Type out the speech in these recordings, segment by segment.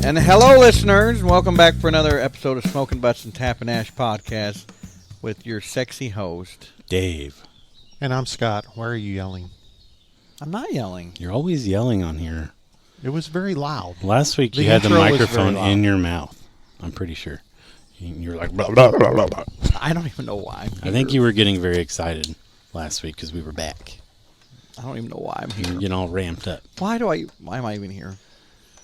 And hello, listeners. Welcome back for another episode of Smoking Butts and Tapping Ash podcast with your sexy host, Dave. And I'm Scott. Why are you yelling? I'm not yelling. You're always yelling on here. It was very loud. Last week The you had the intro was microphone very loud. in your mouth. I'm pretty sure. You're like, blah, blah, blah, blah, blah. I don't even know why I'm here. I think you were getting very excited last week because we were back. I don't even know why I'm You were here. getting all ramped up. Why am I even here?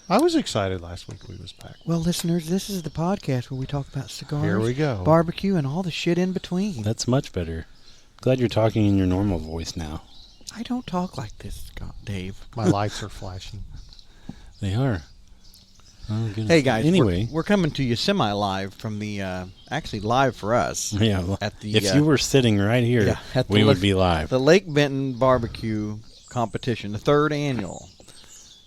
I was excited last week we was back. Well, listeners, this is the podcast where we talk about cigars, Here we go. barbecue, and all the shit in between. That's much better. Glad you're talking in your normal voice now. I don't talk like this, Scott, Dave. My lights are flashing. They are. Oh, goodness. Hey, guys. Anyway. We're coming to you semi-live from the, actually live for us. Yeah. Well, At the, if you were sitting right here, yeah, at the we would Lake- be live. The Lake Benton Barbecue Competition, the third annual.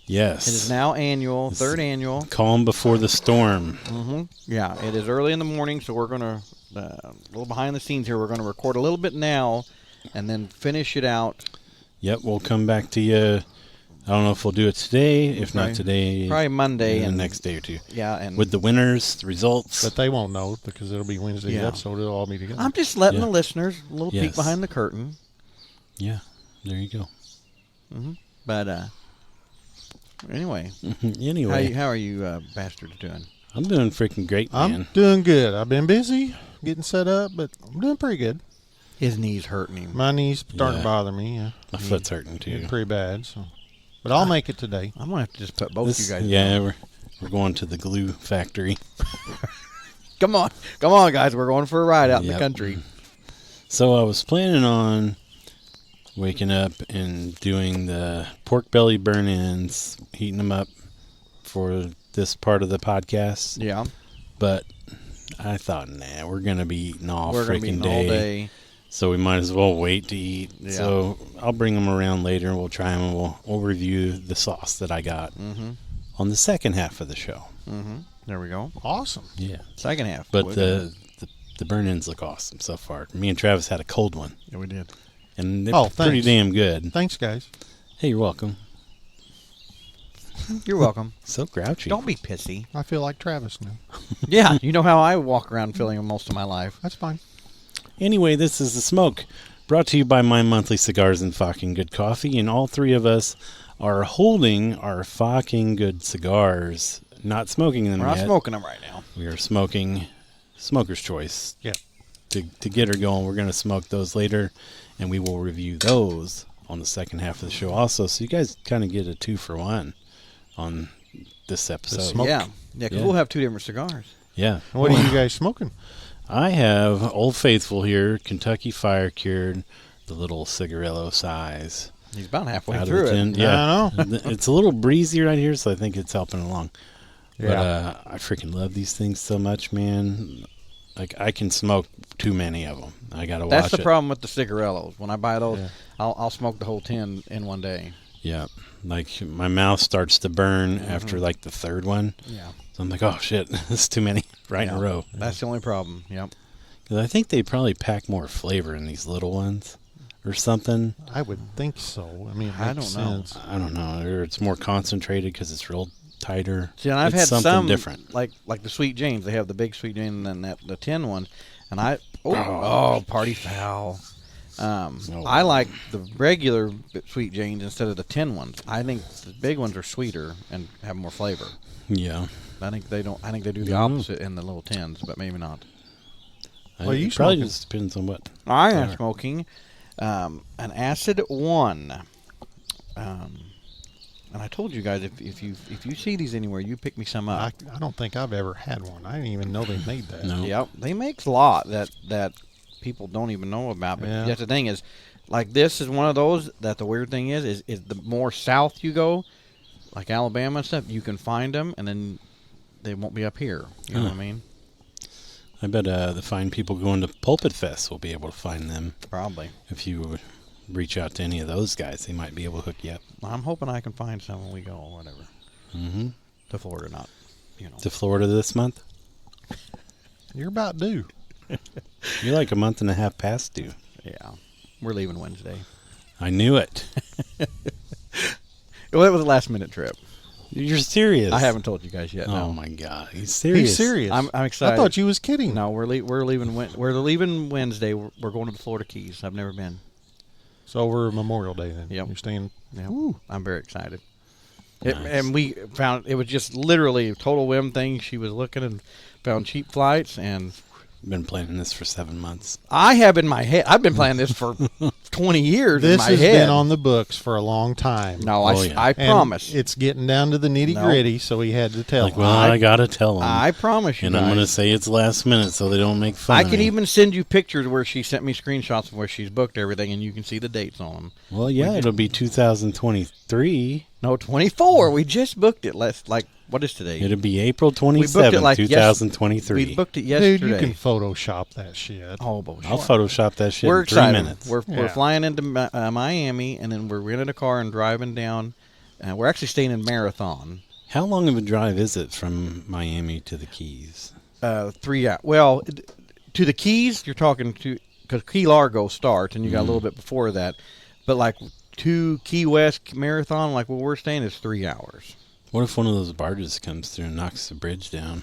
Yes. It is now annual, third annual. Calm before the storm. Mm-hmm. Yeah, it is early in the morning, so we're going to, a little behind the scenes here, we're going to record a little bit now and then finish it out. Yep, we'll come back to you. I don't know if we'll do it today. If not today, Probably Monday. the And next day or two. Yeah, and With the winners, the results. But they won't know because it'll be Wednesday's Yeah. episode. It'll all be together. I'm just letting Yeah. the listeners a little peek Yes. behind the curtain. Yeah, there you go. But anyway, Anyway, how are you bastards doing? I'm doing freaking great, man. I'm doing good. I've been busy getting set up, but I'm doing pretty good. His knees hurting him. My knees starting Yeah. to bother me. Yeah. My foot's hurting too. Pretty bad. So, but I'll make it today. I'm going to have to just put both This- you guys yeah, down. we're going to the glue factory. Come on, guys. We're going for a ride out in the Yep. country. So I was planning on waking up and doing the pork belly burn-ins, heating them up for this part of the podcast. Yeah, But I thought, nah, we're going to be eating all we're going to be freaking eating all day. day. So we might as well wait to eat. Yeah. So I'll bring them around later. We'll try them and we'll review the sauce that I got on the second half of the show. There we go. Awesome. Yeah. Second half. But We're the burn-ins look awesome so far. Me and Travis had a cold one, yeah, we did. and they're Oh, pretty thanks. damn good. Thanks, guys. Hey, you're welcome. You're welcome. So grouchy. Don't be pissy. I feel like Travis now. Yeah, you know how I walk around feeling most of my life. That's fine. Anyway, this is The Smoke, brought to you by My Monthly Cigars and Fah King Good Coffee, and all three of us are holding our Fah King Good cigars, not smoking them We're not yet. smoking them right now. We are smoking Smoker's Choice. Yeah. To get her going, we're going to smoke those later, and we will review those on the second half of the show also, so you guys kind of get a 2-for-1 on this episode. smoke. Yeah, because Yeah. we'll have two different cigars. Yeah. What are you guys smoking? I have Old Faithful here, Kentucky Fire Cured, the little cigarillo size. He's about halfway Out of through the it. tin. Yeah. I know. It's a little breezy right here, so I think it's helping along. Yeah. But I freaking love these things so much, man. Like, I can smoke too many of them. I got to watch That's the it. problem with the cigarillos. When I buy those, Yeah. I'll smoke the whole tin in one day. Yeah. Like, my mouth starts to burn after, like, the third one. Yeah. So I'm like, oh, shit, this is too many right in a row. That's the only problem. Yep. 'Cause I think they probably pack more flavor in these little ones or something. I would think so. I mean, it I makes don't know. sense. I don't know. Or it's more concentrated because it's real tighter. See, and I've It's had something some different. like the Sweet Janes. They have the big Sweet Jane and then the tin one, and Oh. party foul. Oh. I like the regular Sweet Janes instead of the tin ones. I think the big ones are sweeter and have more flavor. Yeah. I think they don't. I think they do the Yeah. opposite in the little tins, but maybe not. Well, you it probably smoking? just depends on what. I am Sure. smoking an Acid One, and I told you guys if you see these anywhere, you pick me some up. I don't think I've ever had one. I didn't even know they made that. No. Yep, they make a lot that people don't even know about. But Yeah. that's the thing is, like this is one of those that the weird thing is the more south you go, like Alabama and stuff, you can find them, and then they won't be up here. You know what I mean? I bet the fine people going to Pulpit Fest will be able to find them. Probably. If you reach out to any of those guys, they might be able to hook you up. I'm hoping I can find some when we go or whatever. Mm-hmm. To Florida, not, you know. To Florida this month? You're about due. You're like a month and a half past due. Yeah. We're leaving Wednesday. I knew it. Well, it was a last minute trip. You're serious? I haven't told you guys yet. Oh No. my God, he's serious. He's serious. I'm excited. I thought you was kidding. No, we're leaving. We're leaving Wednesday. We're going to the Florida Keys. I've never been. It's over Memorial Day then. Yep. You're staying. Yeah, Ooh. I'm very excited. Nice. And we found it was just literally a total whim thing. She was looking and found cheap flights, and Been planning this for 7 months. I have in my head. I've been planning this for 20 years. This in my has head. been on the books for a long time. No, Oh, yeah. I And promise. It's getting down to the nitty gritty, so he had to tell Like, him. well, I gotta tell them. I promise you. And I'm guys. gonna say it's last minute so they don't make fun I of can me. even send you pictures where she sent me screenshots of where she's booked everything, and you can see the dates on them. Well, yeah, it'll be 2023. No, 24. We just booked it. What is today? It'll be April booked it 27th, like 2023. We booked it yesterday. Dude, you can Photoshop that shit. Oh, bullshit. I'll Photoshop that shit We're in 3 excited. minutes. We're Yeah. flying into Miami, and then we're renting a car and driving down. We're actually staying in Marathon. How long of a drive is it from Miami to the Keys? 3 hours. Well, to the Keys, you're talking to because Key Largo starts, and you got a little bit before that. But like to Key West Marathon, like where we're staying, is 3 hours. What if one of those barges comes through and knocks the bridge down?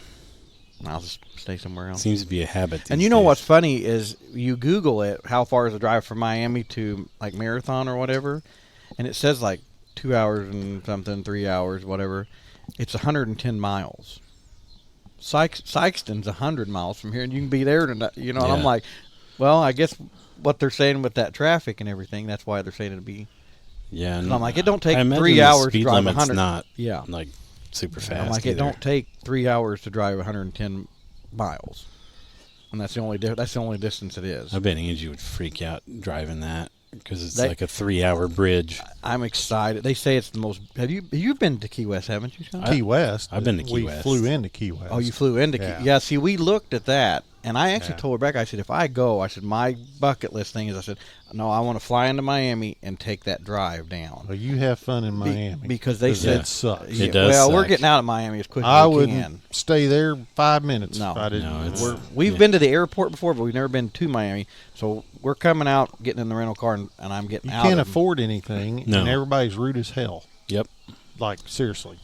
I'll just stay somewhere else. Seems to be a habit. And these you know days. what's funny is you Google it, how far is the drive from Miami to like Marathon or whatever, and it says like 2 hours and something, 3 hours, whatever. It's 110 miles. Sykeston's 100 miles from here, and you can be there tonight. You know, and I'm Yeah. like, well, I guess what they're saying with that traffic and everything, that's why they're saying it'd be. Yeah, And I'm like, it don't take I imagine 3 the hours to speed drive limit's 100. not Yeah. like super fast. I'm like, it either. don't take 3 hours to drive 110 miles, and that's the only distance it is. I bet Angie would freak out driving that because it's They- like a 3-hour bridge. I'm excited. They say it's the most. You've been to Key West, haven't you, Scott? Key West. I've been to Key we West. flew into Key West. Oh, you flew into Yeah. Key. Yeah. See, we looked at that, and I actually Yeah. told Rebecca. I said, if I go, I said my bucket list thing is. I said, no, I want to fly into Miami and take that drive down. Well, you have fun in Miami. Because they said it sucks. It does Well, we're suck. getting out of Miami as quick as I we wouldn't can. stay there 5 minutes No. if I didn't. No, it's- We've Yeah. been to the airport before, but we've never been to Miami. So we're coming out, getting in the rental car, and I'm getting you out. can't of- afford anything, No. and everybody's rude as hell. Yep. Like, seriously.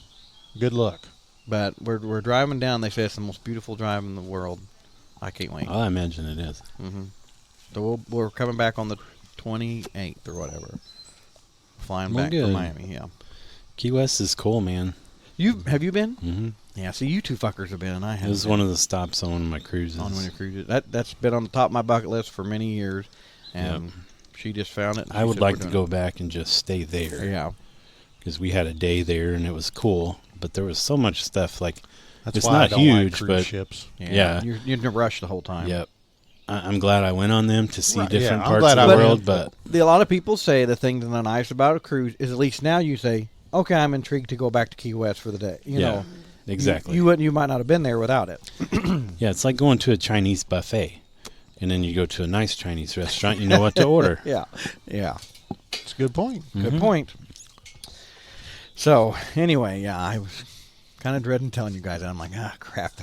Good luck. But we're driving down. They say it's the most beautiful drive in the world. I can't wait. I imagine it is. So we're coming back on the 28th or whatever. Flying Well, back good. from Miami, yeah. Key West is cool, man. Have you been? hmm Yeah, see, you two fuckers have been, and I It haven't was been one of the stops on one of my cruises. on one of your cruises. That's been on the top of my bucket list for many years, and she just found it. and I she would said, like "We're to doing go back and just stay it." there Yeah. because we had a day there and it was cool. But there was so much stuff like That's It's why I not don't huge, like cruise but- ships. Yeah. You're in a rush the whole time. Yep. I'm glad I went on them to see Right, different yeah, I'm parts glad of I the went. world, but A lot of people say the thing that's nice about a cruise is at least now you say, okay, I'm intrigued to go back to Key West for the day. You yeah, know, exactly. You might not have been there without it. Yeah, it's like going to a Chinese buffet, and then you go to a nice Chinese restaurant. You know what to order. Yeah. Yeah. It's a good point. Good Mhm. point. So anyway, yeah, I was kind of dreading telling you guys that. I'm like, crap.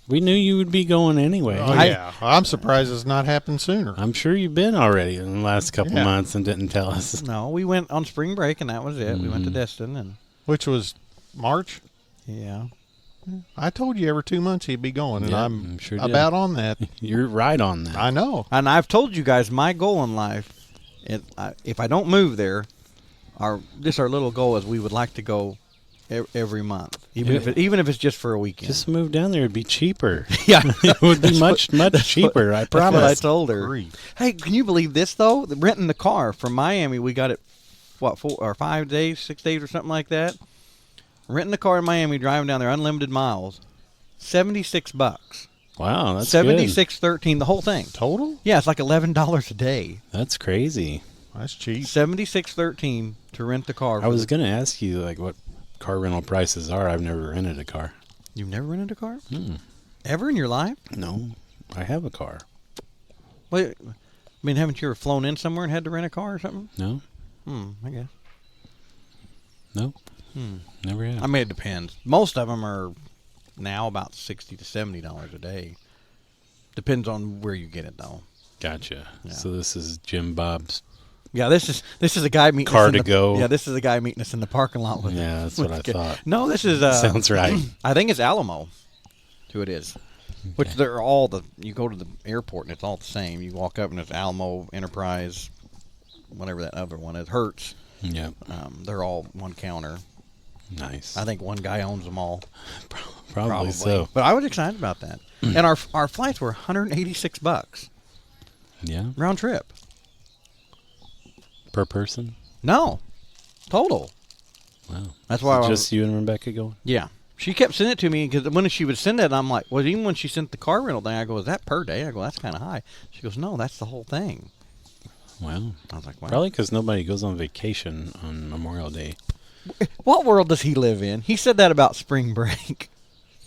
We knew you would be going anyway. Oh, yeah. I'm surprised it's not happened sooner. I'm sure you've been already in the last couple Yeah. months and didn't tell us. No, we went on spring break and that was it. We went to Mhm. Destin and Which was March. yeah. I told you every 2 months he'd be going, and Yeah, I'm I'm sure did. about on that. You're right on that. I know. And I've told you guys my goal in life. If I don't move there, our little goal is we would like to go every month, even if it's just for a weekend. Just move down there. It'd be cheaper. yeah, It would be That's much cheaper. I That's what I promise. told her. Grief. Hey, can you believe this though? Renting the car from Miami, we got it, 4 or 5 days, 6 days, or something like that. Renting the car in Miami, driving down there, unlimited miles, $76. Wow, that's 76.13, the whole thing. Total? Yeah, it's like $11 a day. good. That's crazy. That's cheap. 76.13 to rent the car. I was going to ask you like what car rental prices are. I've never rented a car. You've never rented a car Hmm. ever in your life? No, I have a car. Wait, I mean, haven't you ever flown in somewhere and had to rent a car or something? No, I guess. no, never have. I mean, it depends. Most of them are now about $60 to $70 a day. Depends on where you get it, though. Gotcha. Yeah. So this is Jim Bob's Yeah, this is a guy meeting Car us in to the, go. Yeah, this is a guy meeting us in the parking lot with. Yeah, that's what I thought. No, this is Sounds right. I think it's Alamo. Who it is? Which they're all you go to the airport and it's all the same. You walk up and it's Alamo, Enterprise, whatever that other one is, Hertz. Yeah. They're all one counter. Nice. I think one guy owns them all. Probably so. But I was excited about that. And our flights were $186 Yeah. round trip. Per person? No, total. Wow. That's why I was, Just you and Rebecca going? yeah. She kept sending it to me because when she would send it, I'm like, well, even when she sent the car rental thing, I go, is that per day? I go, that's kind of high. She goes, no, that's the whole thing. Wow. I was like, wow. Probably because nobody goes on vacation on Memorial Day. What world does he live in? He said that about spring break.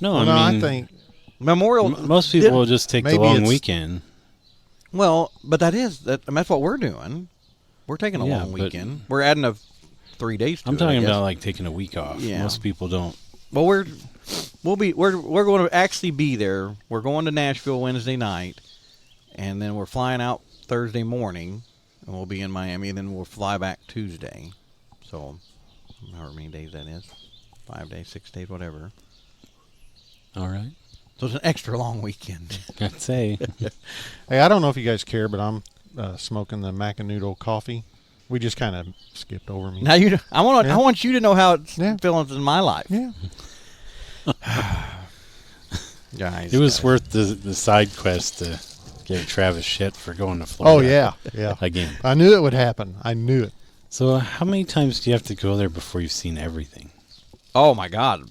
No, Well, I mean, I think Memorial. most people will just take the maybe long it's- weekend. Well, but that's what we're doing. We're taking a Yeah, long but- weekend. We're adding 3 days to I'm it, talking I guess. about like taking a week off. Yeah. Most people don't. Well, we're going to actually be there. We're going to Nashville Wednesday night, and then we're flying out Thursday morning, and we'll be in Miami, and then we'll fly back Tuesday. So, however many days that is, 5 days, 6 days, whatever. All right. So it's an extra long weekend. I'd say. Hey, I don't know if you guys care, but I'm smoking the Macanudo coffee. We just kind of skipped over me. Now I Yeah. want you to know how it's Yeah. feeling in my life, Yeah. guys. It was guys. worth the side quest to give Travis shit for going to Florida. Oh, yeah. Yeah. Again. I knew it would happen. I knew it. So how many times do you have to go there before you've seen everything? Oh my God!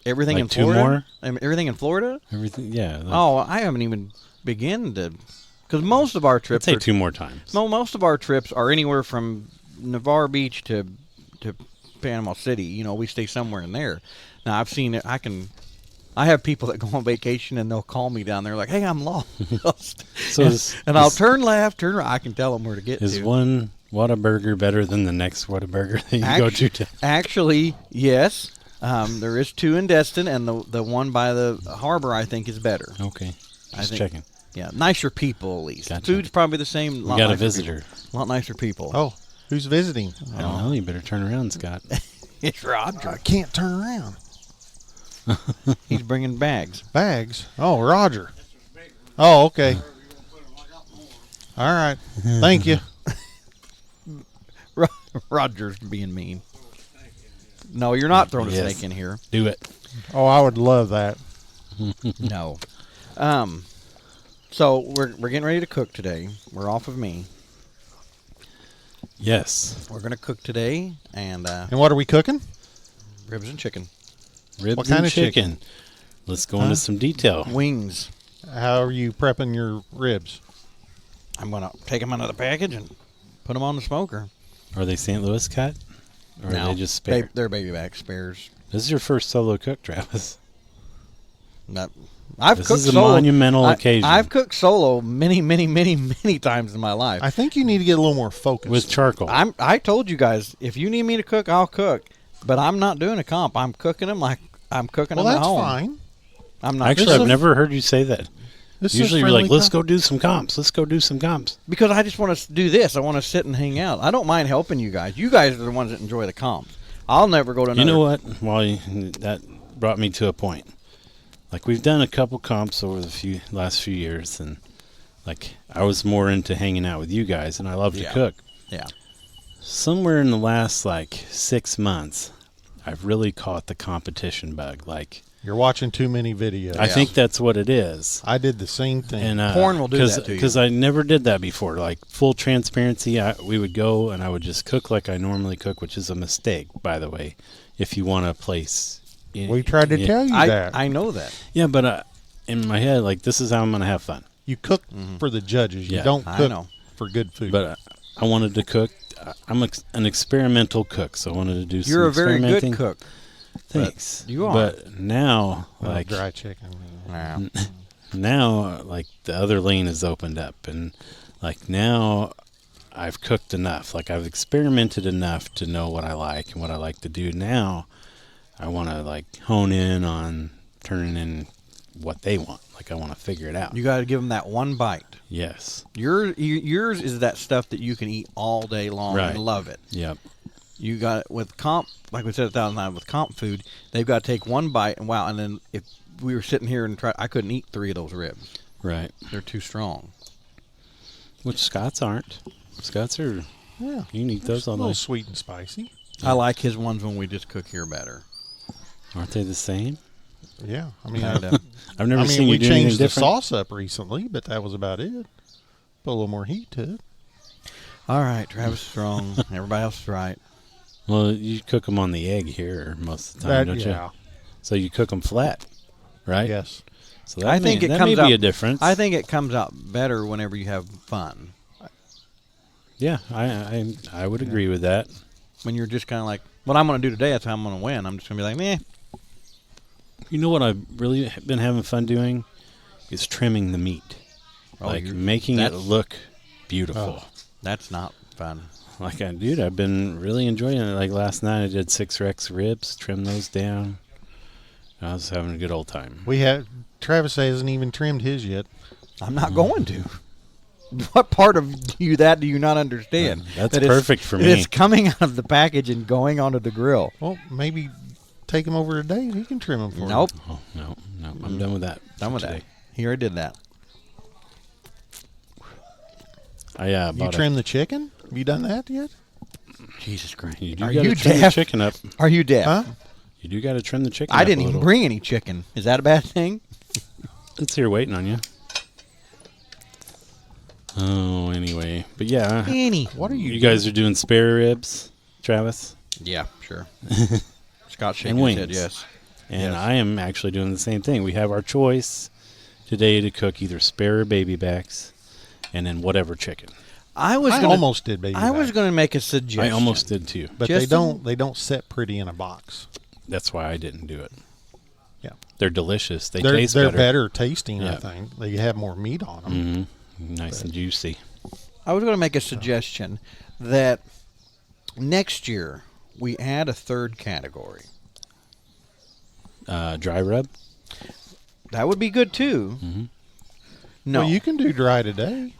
Everything Like in two Florida. more? Everything in Florida. Everything? Yeah. Like, Oh, I haven't even begun to, because most of our I'd trips say are 2 more times. most of our trips are anywhere from Navarre Beach to Panama City. You know, we stay somewhere in there. Now I've seen it. I have people that go on vacation and they'll call me down there like, "Hey, I'm lost." So and I'll turn left, turn right. I can tell them where to get Is to. one Whataburger better than the next Whataburger that you go to? Actually, yes. There is 2 in Destin, and the one by the harbor I think is better. Okay. I Just think- checking. Yeah, nicer people at least. Gotcha. Food's probably the same. We got a nicer visitor. people. A lot nicer people. Oh, who's visiting? I don't know. You better turn around, Scott. It's Roger. I can't turn around. He's bringing bags. Bags? Oh, Roger. Oh, okay. All right. Thank you. Roger's being mean. No, you're not throwing a Yes. snake in here. Do it. Oh, I would love that. No. So we're getting ready to cook today. We're off of me. Yes. We're gonna cook today, and And what are we cooking? ribs and chicken, Ribs What kind and of chicken? Let's go into some detail. wings. How are you prepping your ribs? I'm gonna take them out of the package and put them on the smoker. Are they St. Louis cut? Or are they just spare? They're baby back spares. This is your first solo cook, Travis. I've This cooked is a solo. monumental occasion. I've cooked solo many, many, many, many times in my life. I think you need to get a little more focused. With charcoal. I told you guys, if you need me to cook, I'll cook. But I'm not doing a comp. I'm cooking them like I'm cooking well, them at that's home. fine. I'm not. Actually, This I've is- never heard you say that. This Usually is you're like, friendly let's com- go do some comps. Let's go do some comps. because I just want to do this. I want to sit and hang out. I don't mind helping you guys. You guys are the ones that enjoy the comps. I'll never go to another. You know what? That brought me to a point. Like, we've done a couple comps over the last few years, and like, I was more into hanging out with you guys, and I love to Yeah. cook. Yeah. Somewhere in the last 6 months, I've really caught the competition bug. Like, You're watching too many videos. I think that's what it is. I did the same thing. And Porn will do that to you. Because I never did that before. Like, full transparency, we would go and I would just cook like I normally cook, which is a mistake, by the way, if you want to place. we tried to tell you that. I know that. Yeah, but in my head, like, this is how I'm going to have fun. You cook for the judges. You Yeah, don't I cook know. for good food. But I wanted to cook. I'm an experimental cook, so I wanted to do some You're a very experimenting. good cook. Thanks. You are. But now, Well, like, dry chicken. Yeah. now, like, the other lane has opened up, and like, now I've cooked enough. Like, I've experimented enough to know what I like and what I like to do. Now I want to, like, hone in on turning in what they want. Like I want to figure it out. You got to give them that one bite. Yes. Yours is that stuff that you can eat all day long Right. and love it. Yep. You got it with comp, like we said 1,000 times, with comp food, they've got to take one bite and wow. And then if we were sitting here and I couldn't eat 3 of those ribs. Right. They're too strong. Which Scots aren't. Scots are. Yeah. You can eat those all A little night. sweet and spicy. I like his ones when we just cook here better. Aren't they the same? Yeah. I mean, Kinda. I've never seen we you do anything changed the different. sauce up recently, but that was about it. Put a little more heat to it. All right, Travis is wrong. Everybody else is right. Well, you cook them on the egg here most of the time, don't yeah. you? So you cook them flat, right? Yes. So that I think may, it that comes may be out- a difference. I think it comes out better whenever you have fun. Yeah, I would agree with that. When you're just kind of like, what I'm going to do today, that's how I'm going to win. I'm just going to be like, meh. You know what I've really been having fun doing is trimming the meat, Oh, like you're- making it that's- look beautiful. That's not fun. Like dude, I've been really enjoying it. Like last night, I did 6 Rex ribs, trimmed those down. I was having a good old time. Travis hasn't even trimmed his yet. I'm not going to. What part of that do you not understand? That's That it's- perfect for that me. It's coming out of the package and going onto the grill. Well, maybe take him over today and he can trim them for Nope. Oh no, I'm done with that. Done with today. that. He already did that. I you. bought Trim the chicken? Have you done that yet? Jesus Christ. You do Are got to you trim the deaf? chicken up. Are you deaf? Huh? You do got to trim the chicken. I up didn't a even little. bring any chicken. Is that a bad thing? It's here waiting on you. Oh, anyway, but yeah, Any. What are you? you guys are doing spare ribs, Travis, Yeah, sure. Scott shaking And his wings. head, yes. and Yes. I am actually doing the same thing. We have our choice today to cook either spare or baby backs, and then whatever chicken. I was I gonna, almost did baby I was back, going to make a suggestion. I almost did too. but just they don't sit pretty in a box. That's why I didn't do it. Yeah. They're delicious. They They're taste better tasting. Yeah. I think they have more meat on them. Mm-hmm. Nice and juicy. I was going to make a suggestion that next year we add a third category. Dry rub. That would be good too. Mm-hmm. No, Well, you can do dry today.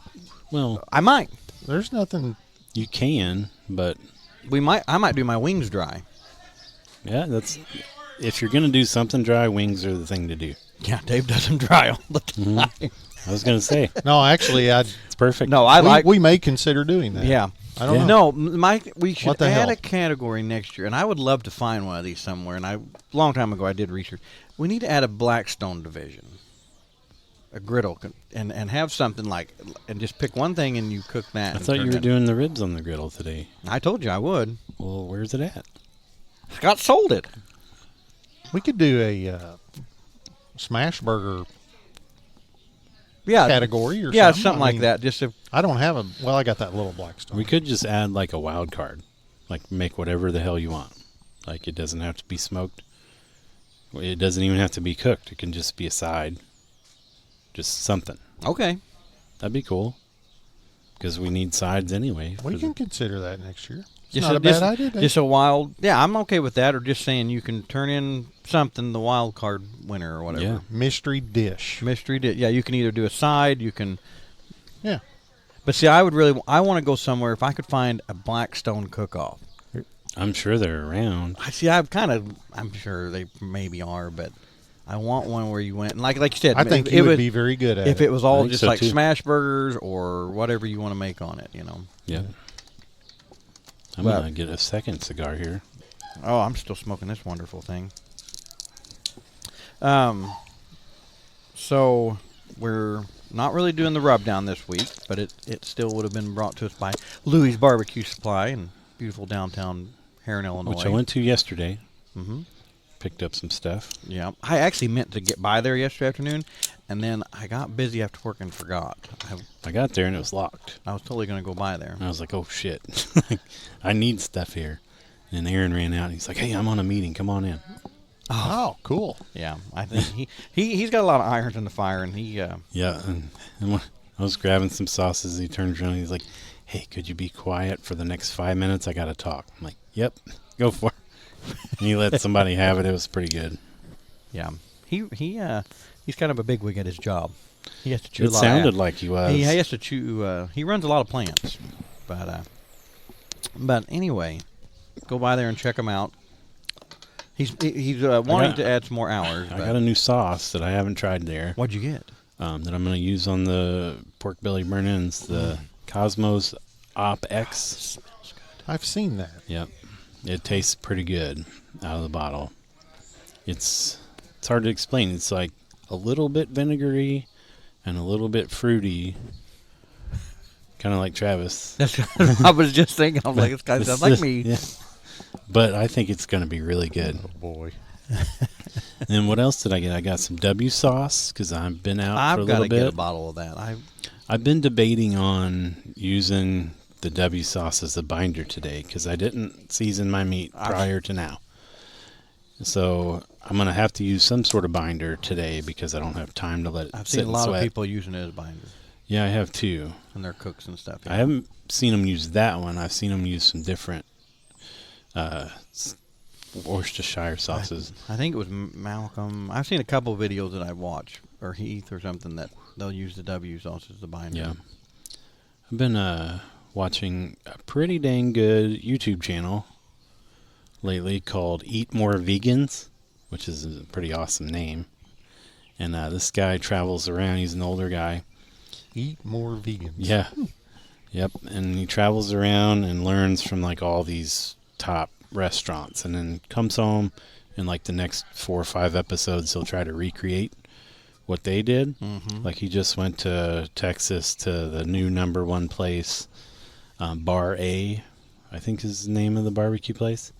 Well, I might. There's nothing. you can, but I might do my wings dry. yeah, that's if you're gonna do something dry, wings are the thing to do. Yeah, Dave does them dry all the time. I was gonna say No, actually, it's perfect. No, I like. we may consider doing that. Yeah. I don't Yeah. know. No, we should What the add hell? a category next year, and I would love to find one of these somewhere. And a long time ago, I did research. We need to add a Blackstone division, a griddle, and have something like, and just pick one thing and you cook that. I and thought turn you were it- doing the ribs on the griddle today. I told you I would. Well, where's it at? Scott sold it. We could do a smash burger Yeah, category or yeah, something. something I like mean, that. Just if I don't have a. Well, I got that little Blackstone. We could just add like a wild card, like make whatever the hell you want. Like it doesn't have to be smoked. It doesn't even have to be cooked. It can just be a side. Just something. okay. That'd be cool. Because we need sides anyway. We for can the- consider that next year. It's Just not a, a bad just, idea. Dave. just a wild. Yeah, I'm okay with that. Or just saying you can turn in something, the wild card winner or whatever. Yeah. mystery dish. Mystery did. Yeah, you can either do a side. You can. Yeah. But see, I want to go somewhere if I could find a Blackstone cook-off. I'm sure they're around. I see. I'm sure they maybe are, but I want one where you went and like you said. I think if you it would was- be very good at if it. it was all think just so, like too. smash burgers or whatever you want to make on it, you know. Yeah. I'm Well- going to get a second cigar here. Oh, I'm still smoking this wonderful thing. So we're not really doing the rub down this week, but it still would have been brought to us by Louie's Barbecue Supply in beautiful downtown Heron, Illinois. Which I went to yesterday. Mm-hmm. Picked up some stuff. Yeah, I actually meant to get by there yesterday afternoon, and then I got busy after work and forgot. I got there and it was locked. I was totally going to go by there. And I was like, oh, shit. I need stuff here. And Aaron ran out and he's like, hey, I'm on a meeting. Come on in. Oh, cool. Yeah, I think he's got a lot of irons in the fire, and he Yeah. And when I was grabbing some sauces. He turns around and he's like, hey, could you be quiet for the next 5 minutes? I got to talk. I'm like, yep, go for it. And he let somebody have it. It was pretty good. yeah he's kind of a bigwig at his job. He has to chew a It lot. sounded like he was. He has to chew. He runs a lot of plants, but anyway, go by there and check him out. He's wanting to add some more hours. I got a new sauce that I haven't tried there. What'd you get? That I'm going to use on the pork belly burn-ins, the Cosmos Op X. Smells good. I've seen that. Yep. It tastes pretty good out of the bottle. It's hard to explain. It's like a little bit vinegary and a little bit fruity. Kind of like Travis. That's what I was just thinking. I was like, this guy sounds like me. Yeah. But I think it's going to be really good. Oh boy. And what else did I get? I got some W sauce because I've been out for a I've got little to bit. get a bottle of that. I've been debating on using the W sauce as a binder today because I didn't season my meat prior to now. So I'm going to have to use some sort of binder today because I don't have time to let it I've sit seen a and lot sweat. of people using it as binder Yeah, I have too. and their cooks and stuff. I haven't seen them use that one. I've seen them use some different Worcestershire sauces. I think it was Malcolm. I've seen a couple of videos that I watched, or Heath or something, that they'll use the W sauce as the binder. Yeah. I've been watching a pretty dang good YouTube channel lately called Eat More Vegans, which is a pretty awesome name. And this guy travels around. He's an older guy. Eat more vegans. Yeah. Yep. And he travels around and learns from like all these top restaurants and then comes home and like the next 4 or 5 episodes he'll try to recreate what they did. Mm-hmm. Like he just went to Texas to the new #1 place, Bar A, I think is the name of the barbecue place.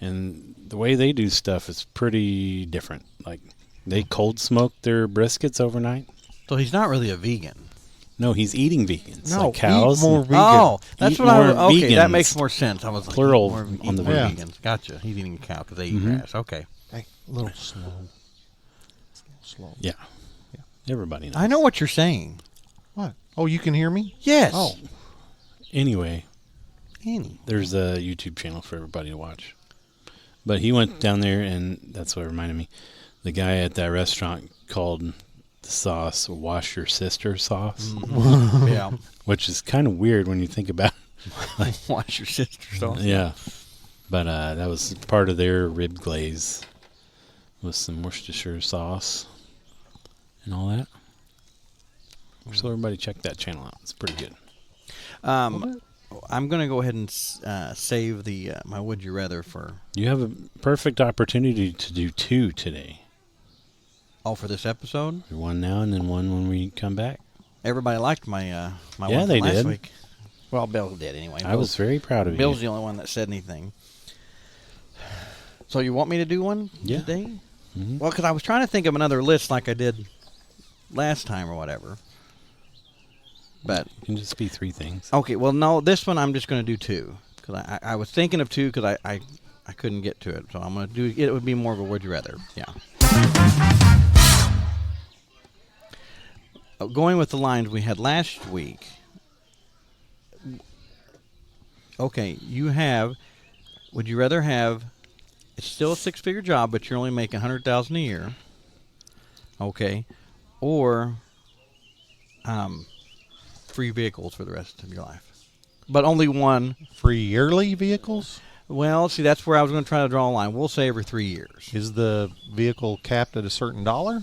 And the way they do stuff is pretty different. Like they cold smoke their briskets overnight. So he's not really a vegan. No, he's eating vegans. No, like cows. eat more and- vegan. Oh, that's Eat what I was. more Okay, that vegans. makes more sense. I was like, Plural eat more, on eat the more Yeah. vegans. Gotcha. He's eating a cow because they eat Mhm. grass. Okay. Hey, a little slow. Slow. Yeah. Everybody knows. I know what you're saying. What? Oh, you can hear me? Yes. Oh. Anyway, Annie. there's a YouTube channel for everybody to watch. But he went down there, and that's what reminded me. The guy at that restaurant called the sauce "Wash Your Sister" sauce, Yeah. which is kind of weird when you think about it. Watch your sister sauce. Yeah. But that was part of their rib glaze with some Worcestershire sauce and all that. So everybody check that channel out. It's pretty good. I'm going to go ahead and save the my Would You Rather for You have a perfect opportunity to do 2 today. for this episode. One now and then one when we come back. Everybody liked my my Yeah, one from they last did. week. Well, Bill did anyway. I was very proud of Bill's you. the only one that said anything. So you want me to do one Yeah. today? Mhm. Well, because I was trying to think of another list like I did last time or whatever. But It can just be 3 things. okay, well, no, this one I'm just going to do 2 because I was thinking of 2 because I couldn't get to it, so I'm going to do it. Would be more of a Would You Rather, yeah. Going with the lines we had last week. Okay, you have. Would you rather have? It's still a 6-figure job, but you're only making $100,000 a year. Okay, or free vehicles for the rest of your life, but only one. Free yearly vehicles? Well, see, that's where I was going to try to draw a line. We'll say every 3 years. Is the vehicle capped at a certain dollar?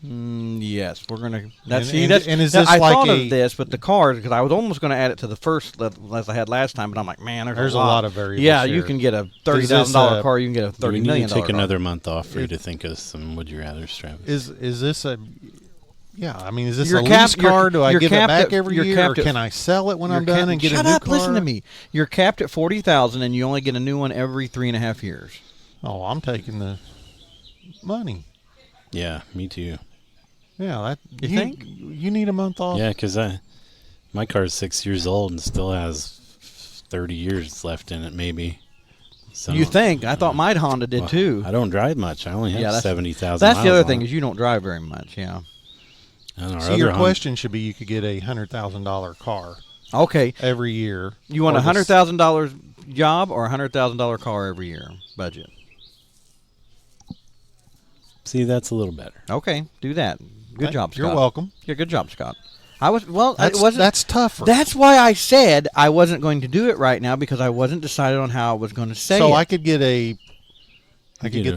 Yes, we're gonna. That's And- that's. and is that- this I like thought a- of this, but the cars because I was almost going to add it to the first as I had last time, but I'm like, man, there's a lot of variables Yeah, you here. can get a Is $30,000 this, car. You can get a We $30 need million to take car. another month off for you It- to think of some Would You Rather, Travis. Is this a... Yeah, I mean, is this You're a lease capped- you're- car? Do I you're give it capped back at- every you're year, or capped at- can I sell it when You're I'm done capped- and get Shut a new up! car? Listen to me. You're capped at 40,000, and you only get a new one every 3.5 years. Oh, I'm taking the money. Yeah, me too. Yeah, that You think? you need a month off? Yeah, because my car's 6 years old and still has 30 years left in it, maybe. So You think? I thought my Honda did well, too. I don't drive much. I only have Yeah, that's- 70,000 That's the other miles thing on is it. you don't drive very much. Yeah. And our So other your Honda- question should be: you could get a $100,000 car Okay. every year. You want or a this- $100,000 job or a $100,000 car every year budget? See, that's a little better. Okay, do that. Good job, Scott. You're welcome. Yeah, good job, Scott. It wasn't. That's tougher. That's why I said I wasn't going to do it right now because I wasn't decided on how I was going to say it. So I could get the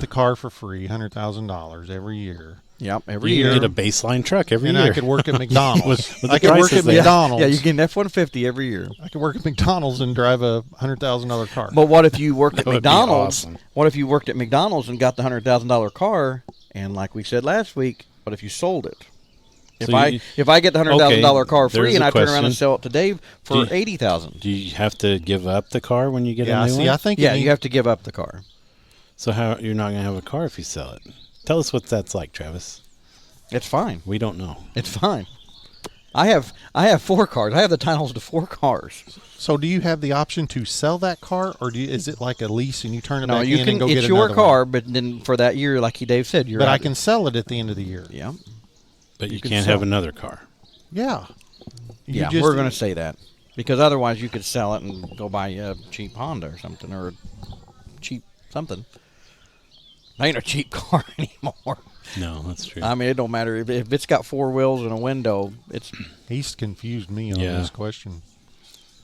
car for free, $100,000 every year. Yep, every You year. can get a baseline truck every And year. I could work at McDonald's. With the I could work prices at there. McDonald's. Yeah, you get an F-150 every year. I could work at McDonald's and drive a $100,000 car. But what if you worked at That would be McDonald's? awesome. What if you worked at McDonald's and got the $100,000 car? And like we said last week, what if you sold it? If So I get the $100,000 car there's free and a I turn around and question. sell it to Dave for Do $80,000? Do you have to give up the car when you get yeah, a new see, one? I think Yeah, you have to give up the car. So how you're not going to have a car if you sell it? Tell us what that's like, Travis. It's fine. We don't know. It's fine. I have 4 cars. I have the titles to 4 cars. So do you have the option to sell that car, or is it like a lease and you turn it No, back you in can. and go It's get your another car, one? but then for that year, like Dave said, you're. But I out. can sell it at the end of the year. Yeah. But you can can't sell. have another car. Yeah. You Yeah, just- we're going to say that because otherwise you could sell it and go buy a cheap Honda or something or a cheap something. Ain't a cheap car anymore. No, that's true. I mean, it don't matter if it's got 4 wheels and a window. It's He's confused me on Yeah. this question.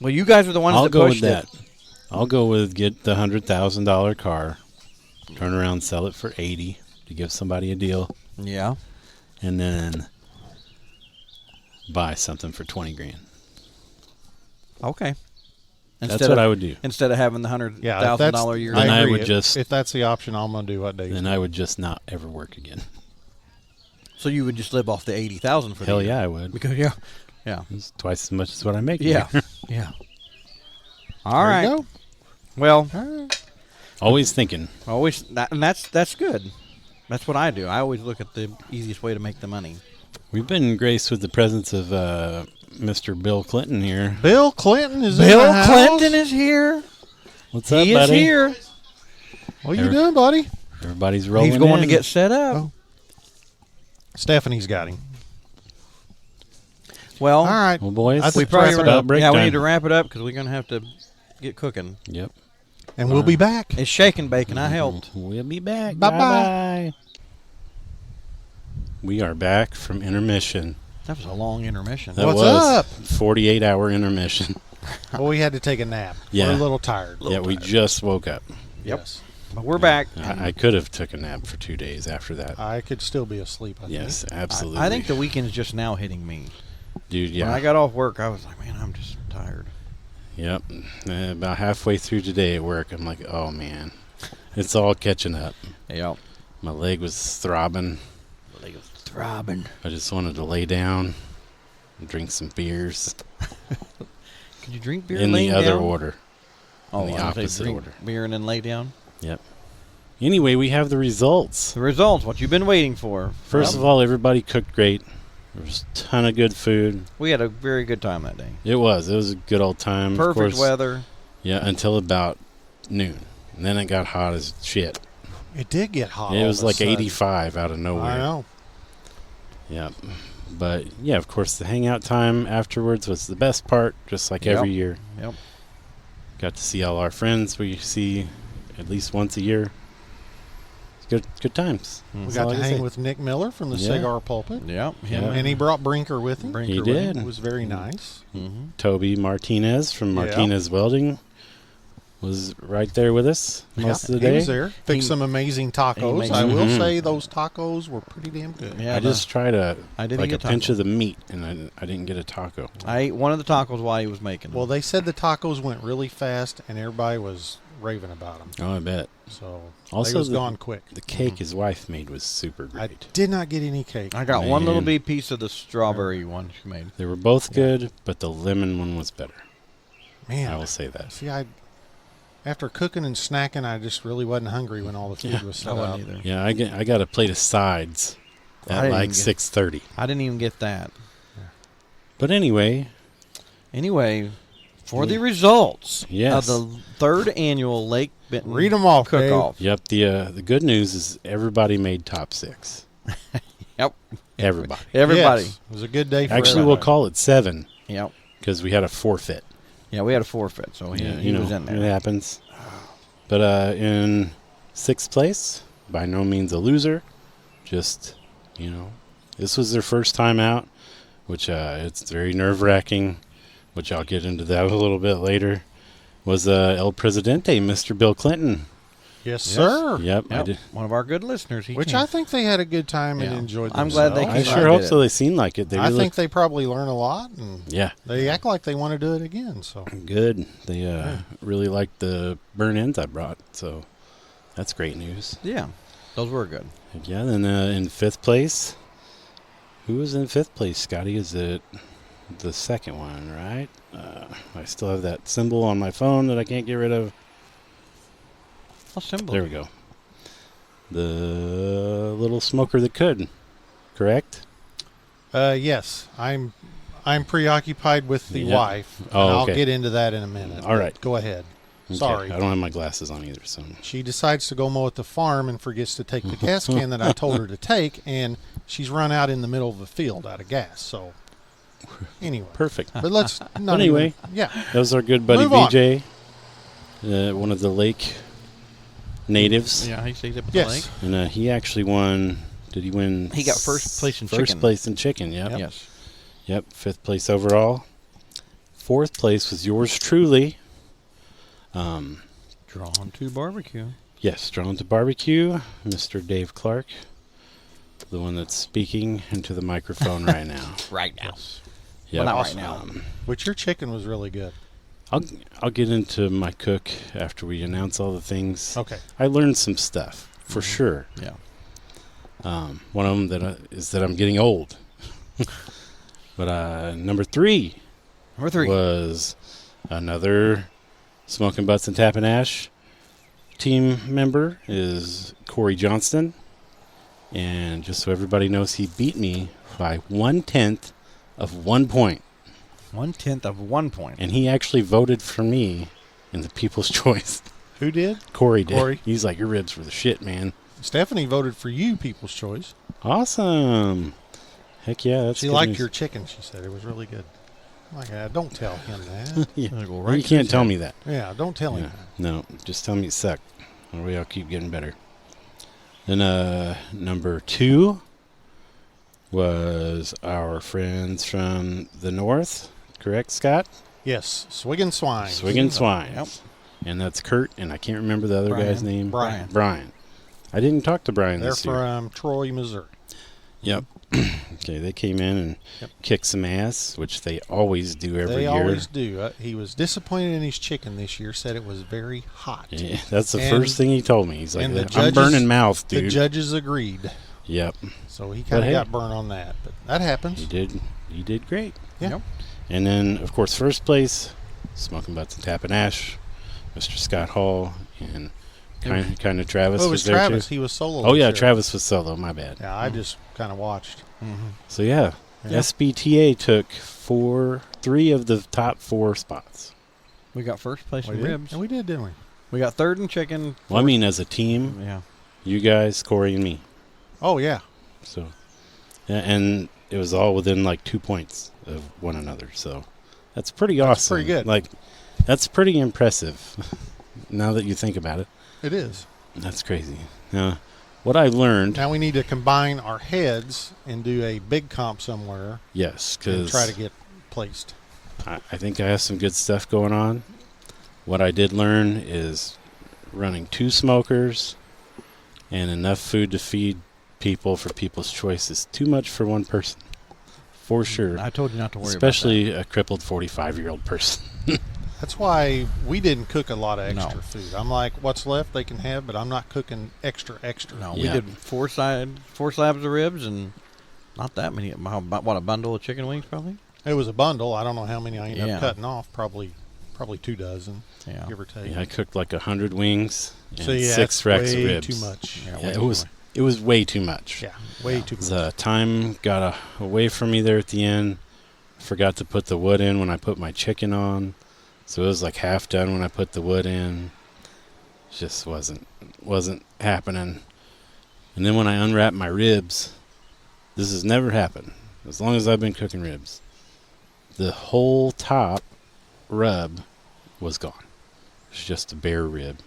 well, you guys are the ones I'll that go with pushed that. it. I'll go with get the $100,000 car, turn around, sell it for 80 to give somebody a deal, Yeah. and then buy something for 20 grand. Okay. That's what I would do. Instead of having the Yeah, $100,000 a year. Then I agree. would If- just- if that's the option, I'm going to do what Dave Then said. I would just not ever work again. So you would just live off the 80,000 for Hell the year. yeah, I would. Because yeah. It's twice as much as what I make. Yeah. here. Yeah. All There right. you go. Well, All right. Always thinking. and that's good. That's what I do. I always look at the easiest way to make the money. We've been graced with the presence of Mr. Bill Clinton here. Bill Clinton is in Bill the house. Clinton is here. What's up, He buddy? is here. What are you doing, buddy? Everybody's rolling He's going in. to get set up. Oh. Stephanie's got him. Well, All right. Well, boys, I think we Let's probably wrap it about up. break we time. need to wrap it up because we're going to have to get cooking. Yep. And we'll be back. It's shaking bacon. I helped. We'll be back. Bye-bye. Bye-bye. We are back from intermission. That was a long intermission. That What's was up? 48-hour intermission. Well, we had to take a nap. Yeah. We're a little tired. Yeah, we just woke up. Yep. Yes. But we're back. I could have took a nap for 2 days after that. I could still be asleep. I Yes, think. absolutely. I think the weekend's just now hitting me. Dude, When yeah. I got off work, I was like, man, I'm just tired. Yep. About halfway through today at work, I'm like, oh, man. It's all catching up. Yep. My leg was throbbing. Leg was throbbing. I just wanted to lay down and drink some beers Could you drink beer in the laying other down? order. Oh, in the I was gonna say opposite drink order. beer and then lay down. Yep. Anyway, we have the results. The results, what you've been waiting for. First of all, everybody cooked great. There was a ton of good food. We had a very good time that day. It was a good old time. Of Perfect course. weather. Yeah, until about noon. And then it got hot as shit. It did get hot. It all was of a like sudden. 85 out of nowhere. I know. Yep. But yeah, of course, the hangout time afterwards was the best part, just like every year. Yep. Got to see all our friends we see at least once a year. It's good times. We That's got all I to can hang say. with Nick Miller from the Yeah. Cigar Pulpit. Yep. Yeah. And he brought Brinker with him. Brinker He with did. It was very nice. Mm-hmm. Toby Martinez from Yeah. Martinez Welding was right there with us most of the He day. was there. Fixed He- some amazing he tacos. makes- I will Mhm. say those tacos were pretty damn good. Yeah, I just tried I didn't like a get pinch taco. of the meat, and I didn't get a taco. I ate one of the tacos while he was making them. Well, they said the tacos went really fast, and everybody was raving about them. Oh, I bet. So Also, they was the- gone quick. The cake his wife made was super I great. did not get any cake. I got one little Man. bitty piece of the strawberry one she made. They were both good, but the lemon one was better. Man, I will say that. see, after cooking and snacking, I just really wasn't hungry when all the food Yeah, was I set up. wasn't either. Yeah, I got a plate of sides I at didn't like even get- 6:30. I didn't even get that. But anyway, Anyway, for the results Yes. of the 3rd annual Lake Benton Read 'em off, Dave. Cookoff. yep. The good news is everybody made top 6. Yep. Everybody. Everybody. Yes, it was a good day for Actually, we'll everybody. call it 7 Yep. because we had a forfeit. Yeah, we had a forfeit, so he was in It there. happens. But in 6th place, by no means a loser, just, this was their first time out, which it's very nerve-wracking, which I'll get into that a little bit later, was El Presidente, Mr. Bill Clinton. Yes, sir. Yep. I did. One of our good listeners. Which I think they had a good time and enjoyed I'm themselves. glad they I came. sure hope so. They seem like it. I think they probably learn a lot, and yeah, they act like they want to do it again. So good. They really liked the burn ends I brought, so that's great news. Yeah, those were good. Yeah, then in 5th place, who was in 5th place, Scotty? Is it the second one, right? I still have that symbol on my phone that I can't get rid of. What symbol? There we go. The little smoker that could, correct? yes, I'm preoccupied with the wife. And Oh, I'll okay. get into that in a minute. All right. Go ahead. Okay. Sorry. I don't have my glasses on either, so. She decides to go mow at the farm and forgets to take the gas can that I told her to take, and she's run out in the middle of a field out of gas. So, anyway. Perfect. But let's not Anyway. yeah. That was our good buddy Move on. BJ, one of the lake natives. Yeah, he stays up at Yes. the lake. And he actually won. Did he win? He got first place in First chicken. place in chicken, yep. Yes. Yep, 5th place overall. 4th place was yours truly. Drawn to barbecue. Yes, Drawn to Barbecue, Mr. Dave Clark, the one that's speaking into the microphone right now. Right now. Yep. Well, not right now. Which your chicken was really good. I'll get into my cook after we announce all the things. Okay. I learned some stuff, for sure. Yeah. One of them is that I'm getting old. But number 3 Number 3. was another Smoking Butts and Tapping Ash team member is Corey Johnston. And just so everybody knows, he beat me by 1/10 of 1 point. 1/10 of 1 point. And he actually voted for me in the People's Choice. Who did? Corey did. Corey. He's like, your ribs were the shit, man. Stephanie voted for you, People's Choice. Awesome. Heck yeah, that's She good liked news. your chicken, she said. It was really good. I'm like, don't tell him that. Yeah. Gonna go Well, right you to can't his tell head. me that. Yeah, don't tell him Yeah. that. No, just tell me it sucked. Or we all keep getting better. Then number 2 was our friends from the north. Correct, Scott? Yes, Swig and Swine. Swig and Swine. Yep. And that's Kurt, and I can't remember the other Brian. guy's name. Brian. Brian. I didn't talk to Brian They're this year. from Troy, Missouri. Yep. Okay, they came in and Yep. kicked some ass, which they always do every They year. always do. He was disappointed in his chicken this year, said it was very hot. Yeah, that's the And- first thing he told me. He's like, and the I'm judges- burning mouth, The dude. judges agreed. Yep. So he But kind of hey. got burned on that. But that happens. He did great. Yeah. Yep. And then, of course, first place, Smoking Butts and Tapping Ash, Mr. Scott Hall, and kind of Travis Well, it was was there Travis. too. He was solo. Oh this yeah, year. Travis was solo. My bad. Yeah, I just kind of watched. Mm-hmm. So yeah, Yeah. SBTA took 3 of the top 4 spots. We got first place We in did? ribs. And we did, didn't we? We got third in chicken. Well, I mean, as a team, Yeah. you guys, Corey, and me. Oh, yeah. So, yeah, and it was all within like 2 points of one another. So that's pretty awesome. pretty good. Like, that's pretty impressive. Now that you think about it, It is. that's crazy. Now, what I learned, Now we need to combine our heads and do a big comp somewhere yes, and because try to get placed. I think I have some good stuff going on. What I did learn is running 2 smokers and enough food to feed people for People's Choice is too much for one person. For sure. I told you not to worry Especially a crippled 45-year-old person. That's why we didn't cook a lot of extra No. food. I'm like, what's left they can have, but I'm not cooking extra. about that. No, Yeah. we did 4 slabs of ribs and not that many. What, a bundle of chicken wings probably? It was a bundle. I don't know how many I ended Yeah. up cutting off. Probably 2 dozen, Yeah. give or take. Yeah, I cooked like 100 wings and So yeah, 6 that's racks of way ribs. too much. Yeah, Yeah, way it too was much. it was way too much. Yeah, way too much. The time got away from me there at the end. Forgot to put the wood in when I put my chicken on. So it was like half done when I put the wood in. Just wasn't happening. And then when I unwrapped my ribs, this has never happened as long as I've been cooking ribs. The whole top rub was gone. It's just a bare rib.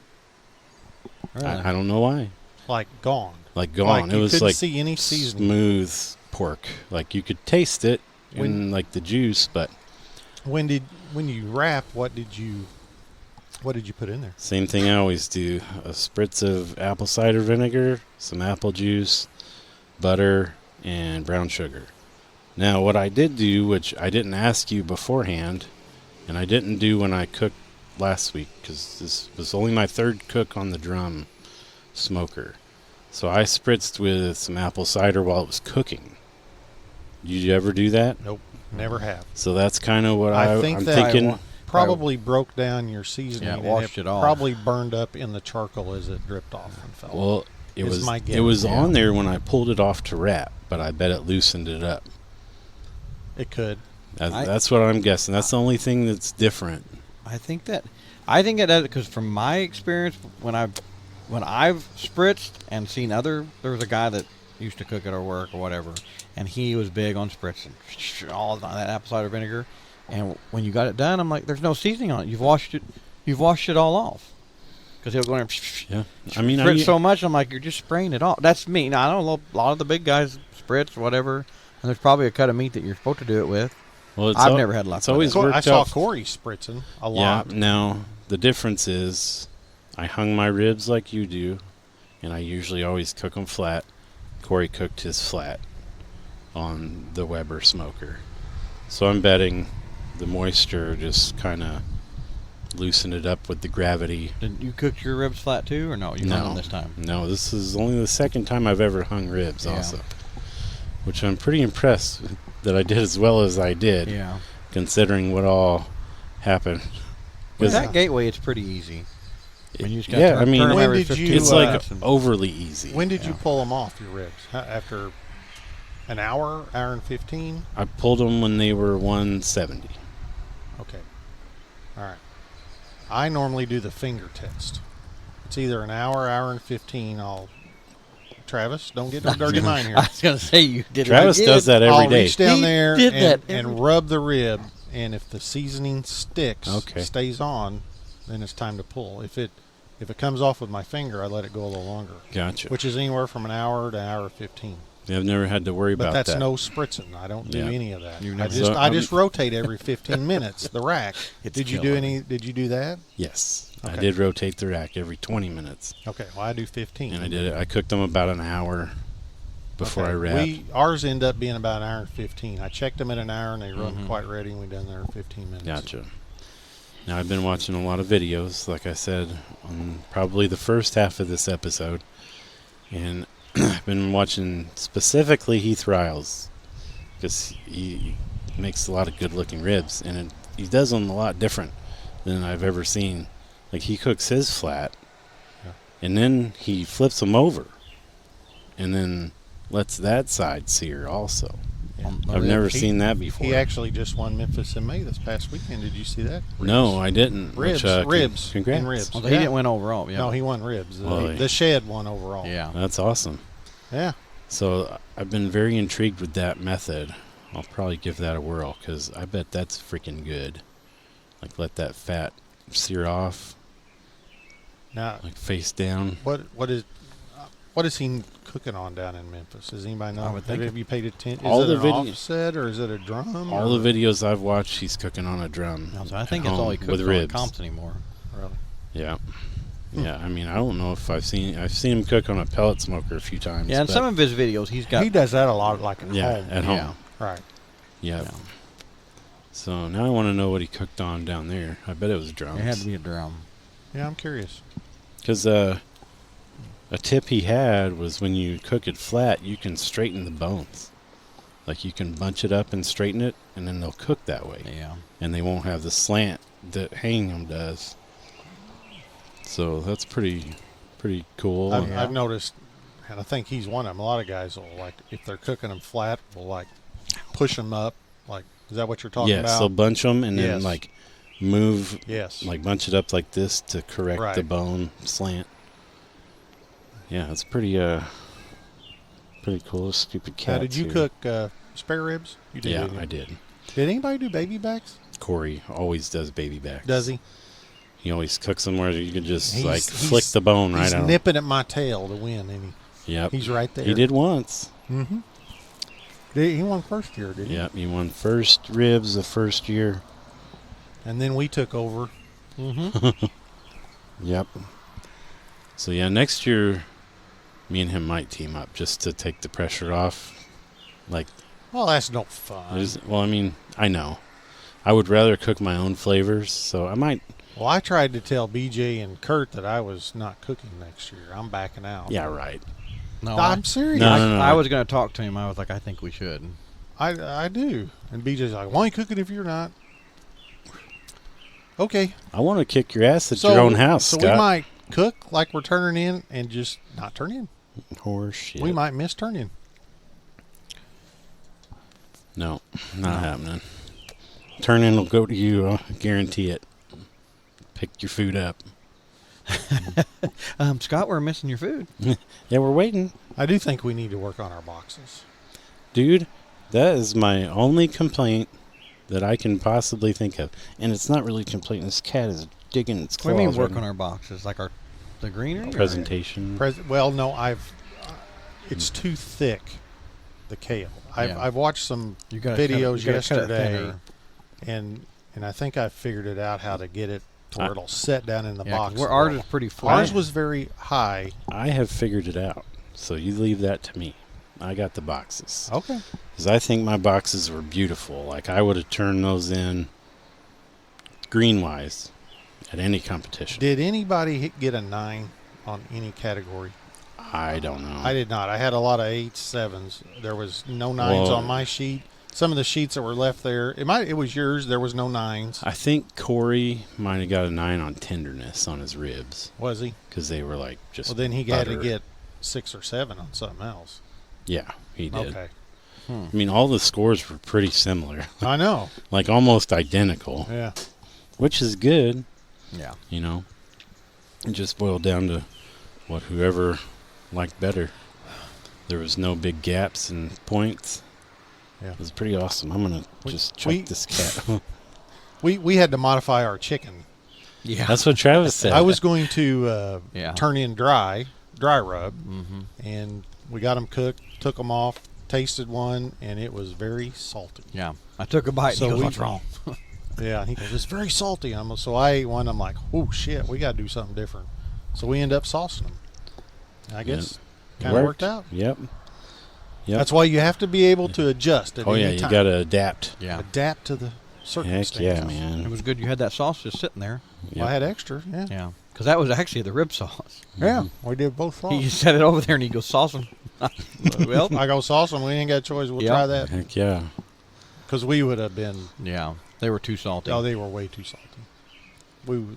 Really? I don't know why. Like gone. like gone. Like it you was couldn't like see any seasoning. smooth pork. Like you could taste it in like the juice, but When you wrap, what did you put in there? same thing I always do. A spritz of apple cider vinegar, some apple juice, butter, and brown sugar. Now, what I did do, which I didn't ask you beforehand, and I didn't do when I cooked last week, because this was only my third cook on the drum smoker. So I spritzed with some apple cider while it was cooking. Did you ever do that? Nope, never have. So that's kind of what I think I'm that thinking. probably broke down your seasoning. Yeah, it and washed it off. Probably burned up in the charcoal as it dripped off and fell. Well, it is was my guess. it was Yeah. on there when I pulled it off to wrap, but I bet it loosened it up. It could. That's what I'm guessing. That's the only thing that's different. I think it does, because from my experience, when I've spritzed and seen there was a guy that used to cook at our work or whatever, and he was big on spritzing all that apple cider vinegar. And when you got it done, I'm like, there's no seasoning on it. You've washed it all off. Because he'll go in and Yeah, I mean, spritz so much. I'm like, you're just spraying it off. That's me. Now, I know a lot of the big guys spritz whatever, and there's probably a cut of meat that you're supposed to do it with. well, I've never had luck It's with always it. worked I saw out. Corey spritzing a Yeah. lot. Now the difference is, I hung my ribs like you do, and I usually always cook them flat. Corey cooked his flat on the Weber smoker, so I'm betting the moisture just kind of loosened it up with the gravity. Did you cook your ribs flat too, or no? You hung them this time. No, this is only the second time I've ever hung ribs, Yeah. also, which I'm pretty impressed that I did as well as I did, Yeah. considering what all happened. With 'Cause that gateway, it's pretty easy. When you just yeah, turn I mean, them when every did 15 you, it's like minutes and- overly easy. When did you Yeah. pull them off, your ribs? After an hour and 15? I pulled them when they were 170. Okay. All right. I normally do the finger test. It's either an hour and 15. Travis, don't get no dirty mind here. I was gonna say you did. Travis it. does that every I'll day. reach down He there did that every- and rub the rib, and if the seasoning sticks, Okay. stays on, then it's time to pull. If it comes off with my finger, I let it go a little longer, Gotcha. which is anywhere from an hour to hour 15. Yeah, I've never had to worry But about that's that. no spritzing. I don't do Yeah. any of that. You've I never- just So, I just rotate every 15 minutes the rack. It's Did you do killer. any? Did you do that? Yes, I Okay. did rotate the rack every 20 minutes, Okay. Well, I do 15. and I did it. I cooked them about an hour before I wrapped. Ours end up being about an hour and 15. I checked them at an hour and they run Mhm. quite ready, and we done there in 15 minutes. Gotcha. Now, I've been watching a lot of videos, like I said, on probably the first half of this episode. And I've been watching specifically Heath Riles, because he makes a lot of good-looking ribs. And he does them a lot different than I've ever seen. Like, he cooks his flat, Yeah. and then he flips them over, and then lets that side sear also. On the I've ribs. never He- seen that before. He actually just won Memphis in May this past weekend. Did you see that? No, I didn't. Ribs, Which, ribs, Congrats. and ribs. Oh, so he didn't win overall. Yeah. No, he won ribs. Well, The shed won overall. Yeah. That's awesome. Yeah. So I've been very intrigued with that method. I'll probably give that a whirl, because I bet that's freaking good. Like, let that fat sear off, Now, like face down. what is he cooking on down in Memphis? Does anybody know? I would think Have you paid attention? all Is the it an video- offset or is it a drum? All or- the videos I've watched, he's cooking on a drum. No, so I think at that's all home he cooks with on ribs. comps anymore. Really? Yeah. Yeah, I mean, I don't know if I've seen him cook on a pellet smoker a few times. Yeah, and but some of his videos he's got. He does that a lot, like at yeah, home. at home. Yeah. Right. Yeah. Yeah. So now I want to know what he cooked on down there. I bet it was drums. It had to be a drum. Yeah, I'm curious. Because a tip he had was, when you cook it flat, you can straighten the bones. Like, you can bunch it up and straighten it, and then they'll cook that way. Yeah. And they won't have the slant that hanging them does. So that's pretty cool. I've noticed, and I think he's one of them. A lot of guys will, like, if they're cooking them flat, will, like, push them up. Like, is that what you're talking Yes, about? they'll bunch them and then, Yes. like, move, Yes. like, bunch it up like this to correct the Right. bone slant. Yeah, it's pretty cool. Stupid cat. Now, did you cook spare ribs? You did. Yeah, didn't you? I did. Did anybody do baby backs? Corey always does baby backs. Does he? He always cooks them where you can just He's- like he's- flick the bone right He's out. nipping at my tail to win, and Yep. He's right there. He did once. Mm-hmm. He won first year, did he? Yep. He won first ribs the first year. And then we took over. Mm-hmm. Yep. So yeah, next year, me and him might team up just to take the pressure off. Like, Well, that's no fun. well, I mean, I know. I would rather cook my own flavors, so I might. Well, I tried to tell BJ and Kurt that I was not cooking next year. I'm backing out. Yeah, right. No, I'm serious. No. I was going to talk to him. I was like, I think we should. I do. And BJ's like, why are you cooking if you're not? Okay. I want to kick your ass at your own house, So Scott. we might cook like we're turning in and just not turn in. Horse shit. We might miss turn in. No, not happening. Turn in will go to you. I'll guarantee it. Pick your food up. Scott, we're missing your food. Yeah, we're waiting. I do think we need to work on our boxes. Dude, that is my only complaint that I can possibly think of. And it's not really a complaint. This cat is digging its claws. What do you mean work right on now. our boxes? Like the greenery? or- Presentation. Well, no, it's too thick, the kale. Yeah. I've watched some You gotta cut it- videos you gotta cut it yesterday, thinner. and I think I figured it out how to get it to where it'll set down in the Yeah, 'cause box. where ours is pretty flat. Ours was very high. I have figured it out. So you leave that to me. I got the boxes. Okay. Because I think my boxes were beautiful. Like, I would have turned those in green-wise at any competition. Did anybody get a 9 on any category? I don't know. I did not. I had a lot of 8s, 7s. There was no 9s Well- on my sheet. Some of the sheets that were left there, it was yours. There was no 9s. I think Corey might have got a 9 on tenderness on his ribs. Was he? Because they were like just Well, then he had to butter. get 6 or 7 on something else. Yeah, he did. Okay. I mean, all the scores were pretty similar. I know. Like, almost identical. Yeah. Which is good, Yeah. you know. It just boiled down to what whoever liked better. There was no big gaps in points. Yeah. It was pretty awesome. I'm going to just chuck this cat. We had to modify our chicken. Yeah. That's what Travis said. I was going to Yeah. turn in dry rub, Mm-hmm. and we got them cooked, took them off, tasted one, and it was very salty. Yeah. I took a bite. So and he goes, we- what's wrong? Yeah, he goes, it's very salty. So I ate one. I'm like, oh shit, we got to do something different. So we end up saucing them. I guess It kind of worked out. Yep. That's why you have to be able to adjust at Oh, any yeah, you time. got to adapt. Yeah. Adapt to the circumstances. Heck yeah, It man. was good you had that sauce just sitting there. Well, I had extra, yeah. Yeah. Because that was actually the rib sauce. Yeah, we did both He sauce. set it over there and he goes, sauce them. Well, I go sauce them. We ain't got a choice. We'll Yep. try that. Heck yeah. Because we would have been, yeah. They were too salty. they were way too salty.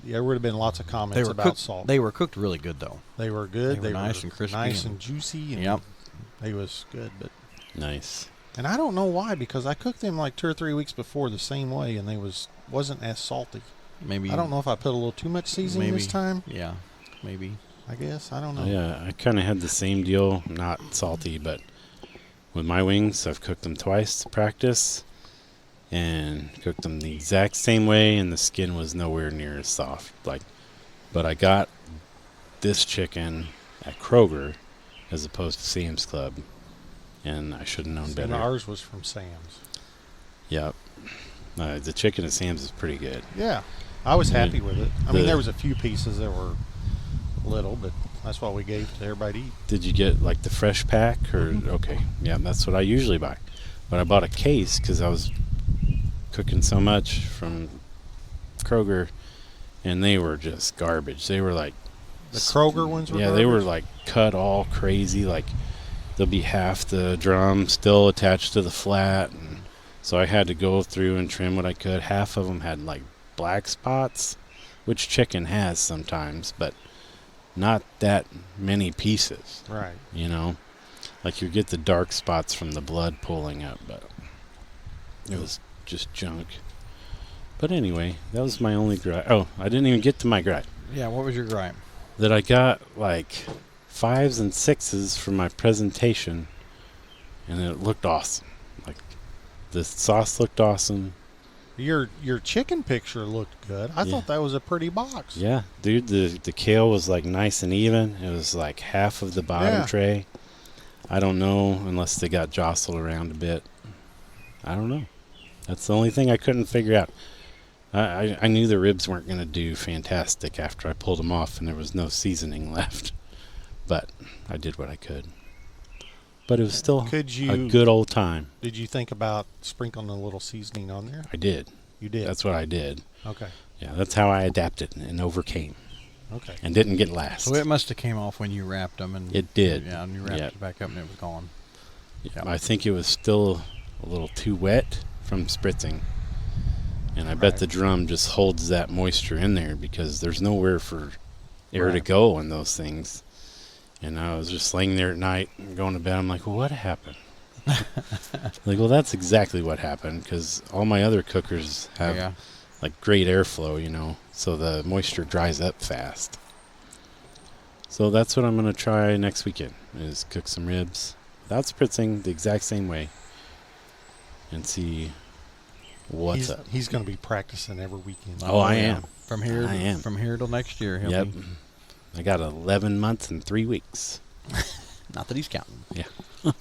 There would have been lots of comments they were about cooked, salt. They were cooked really good, though. They were good. They were nice and crispy nice and- and juicy. And Yep. They was good, but Nice. and I don't know why, because I cooked them like 2 or 3 weeks before the same way, and they wasn't as salty. Maybe. I don't know if I put a little too much seasoning this time. Yeah. Maybe. I guess I don't know. Oh, yeah, I kind of had the same deal. Not salty, but with my wings, I've cooked them twice to practice. And cooked them the exact same way, and the skin was nowhere near as soft. But I got this chicken at Kroger as opposed to Sam's Club, and I should have known See, better. ours was from Sam's. Yep. The chicken at Sam's is pretty good. Yeah, I was happy with it. I mean, the- there was a few pieces that were little, but that's what we gave to everybody to eat. Did you get like the fresh pack or okay? Yeah, that's what I usually buy. But I bought a case because I was cooking so much from Kroger, and they were just garbage. They were like The Kroger ones were yeah, they were garbage? like cut all crazy. Like there'll be half the drum still attached to the flat, and so I had to go through and trim what I could. Half of them had like black spots, which chicken has sometimes, but not that many pieces. Right. You know, like you get the dark spots from the blood pooling up, but it was just junk. But anyway, that was my only gripe. Oh, I didn't even get to my gripe. Yeah. What was your gripe? That I got like 5s and 6s for my presentation, and it looked awesome. Like the sauce looked awesome. Your chicken picture looked good. I Yeah. thought that was a pretty box. Yeah, dude, the kale was like nice and even. It was like half of the bottom Yeah. tray. I don't know unless they got jostled around a bit. I don't know. That's the only thing I couldn't figure out. I knew the ribs weren't going to do fantastic after I pulled them off and there was no seasoning left. But I did what I could. But it was still a good old time. Did you think about sprinkling a little seasoning on there? I did. You did? That's what I did. Okay. Yeah, that's how I adapted and overcame. Okay. And didn't get last. So it must have came off when you wrapped them. And It did. Yeah, and you wrapped it back up and it was gone. Yeah. I think it was still a little too wet from spritzing. And I bet the drum just holds that moisture in there because there's nowhere for air to go in those things. And I was just laying there at night and going to bed. I'm like, well, what happened? Like, well, that's exactly what happened because all my other cookers have like great airflow, you know, so the moisture dries up fast. So that's what I'm going to try next weekend is cook some ribs without spritzing the exact same way and see what's up. He's going to be practicing every weekend. Oh, I am. From here, I am. From here till next year. Yep. I got 11 months and 3 weeks. Not that he's counting. Yeah.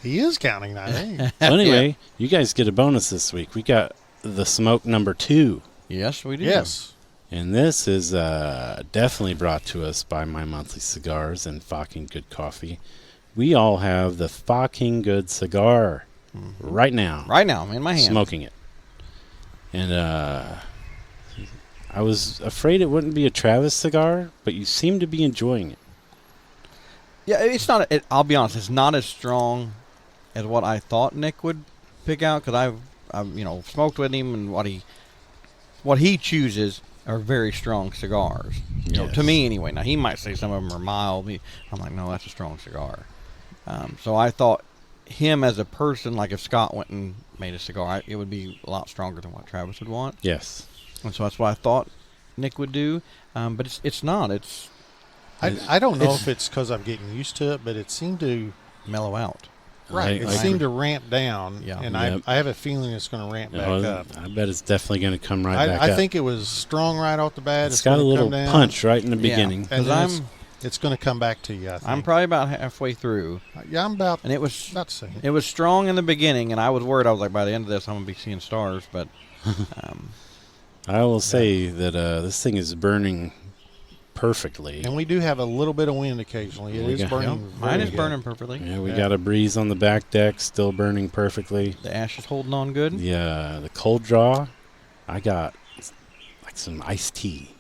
He is counting that. Hey. So anyway, you guys get a bonus this week. We got the smoke number 2. Yes, we do. Yes. And this is definitely brought to us by My Monthly Cigars and Fah King Good Coffee. We all have the Fah King Good Cigar right now. Right now, in my hand. Smoking it. And I was afraid it wouldn't be a Travis cigar, but you seem to be enjoying it. Yeah, it's not. I'll be honest. It's not as strong as what I thought Nick would pick out because I've smoked with him and what he chooses are very strong cigars. You know, to me anyway. Now he might say some of them are mild. I'm like, no, that's a strong cigar. So I thought him as a person, like if Scott went and made a cigar, it would be a lot stronger than what Travis would want. Yes. And so that's what I thought Nick would do. But it's not. I don't know if it's because I'm getting used to it, but it seemed to mellow out. Right. It seemed to ramp down. Yeah. And I have a feeling it's going to ramp back up. I bet it's definitely going to come back up. I think it was strong right off the bat. It's got a little punch right in the beginning. And it's going to come back to you, I think. I'm probably about halfway through. Yeah, I'm about and it was about the same. It was strong in the beginning, and I was worried. I was like, by the end of this, I'm going to be seeing stars. But I will say that this thing is burning perfectly. And we do have a little bit of wind occasionally. It is burning. Mine is burning perfectly. Yeah, we got a breeze on the back deck, still burning perfectly. The ash is holding on good. Yeah, the cold draw, I got like some iced tea.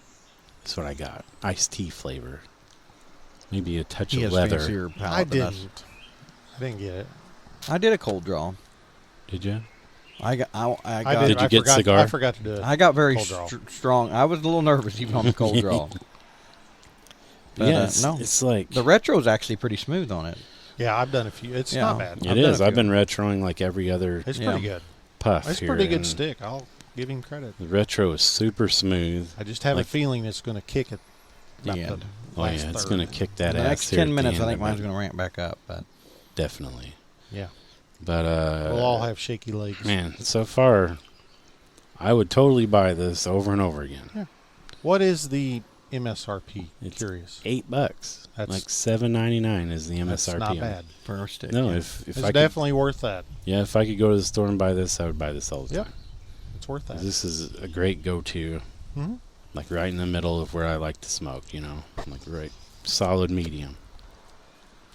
That's what I got. Iced tea flavor. Maybe a touch of leather. I didn't get it. I did a cold draw. Did you? Did you get cigar? I forgot to do it. I got very strong. I was a little nervous even on the cold draw. But, yes, no. It's like the retro is actually pretty smooth on it. Yeah, I've done a few. It's not bad. It is. I've been retroing like every other. It's pretty good. Puff. It's a pretty good stick. I'll give him credit. The retro is super smooth. I just have a feeling it's going to kick it. The end. It's going to kick that ass. The next 10 minutes, I think mine's going to ramp back up. But definitely. Yeah. But we'll all have shaky legs. Man, so far, I would totally buy this over and over again. Yeah. What is the MSRP? It's curious. $8. That's like $7.99 is the MSRP. That's not bad for a stick. No, yeah. if it's I definitely worth that. Yeah, if I could go to the store and buy this, I would buy this all the time. It's worth that. This is a great go-to. Mm-hmm. Like right in the middle of where I like to smoke. Like right solid medium.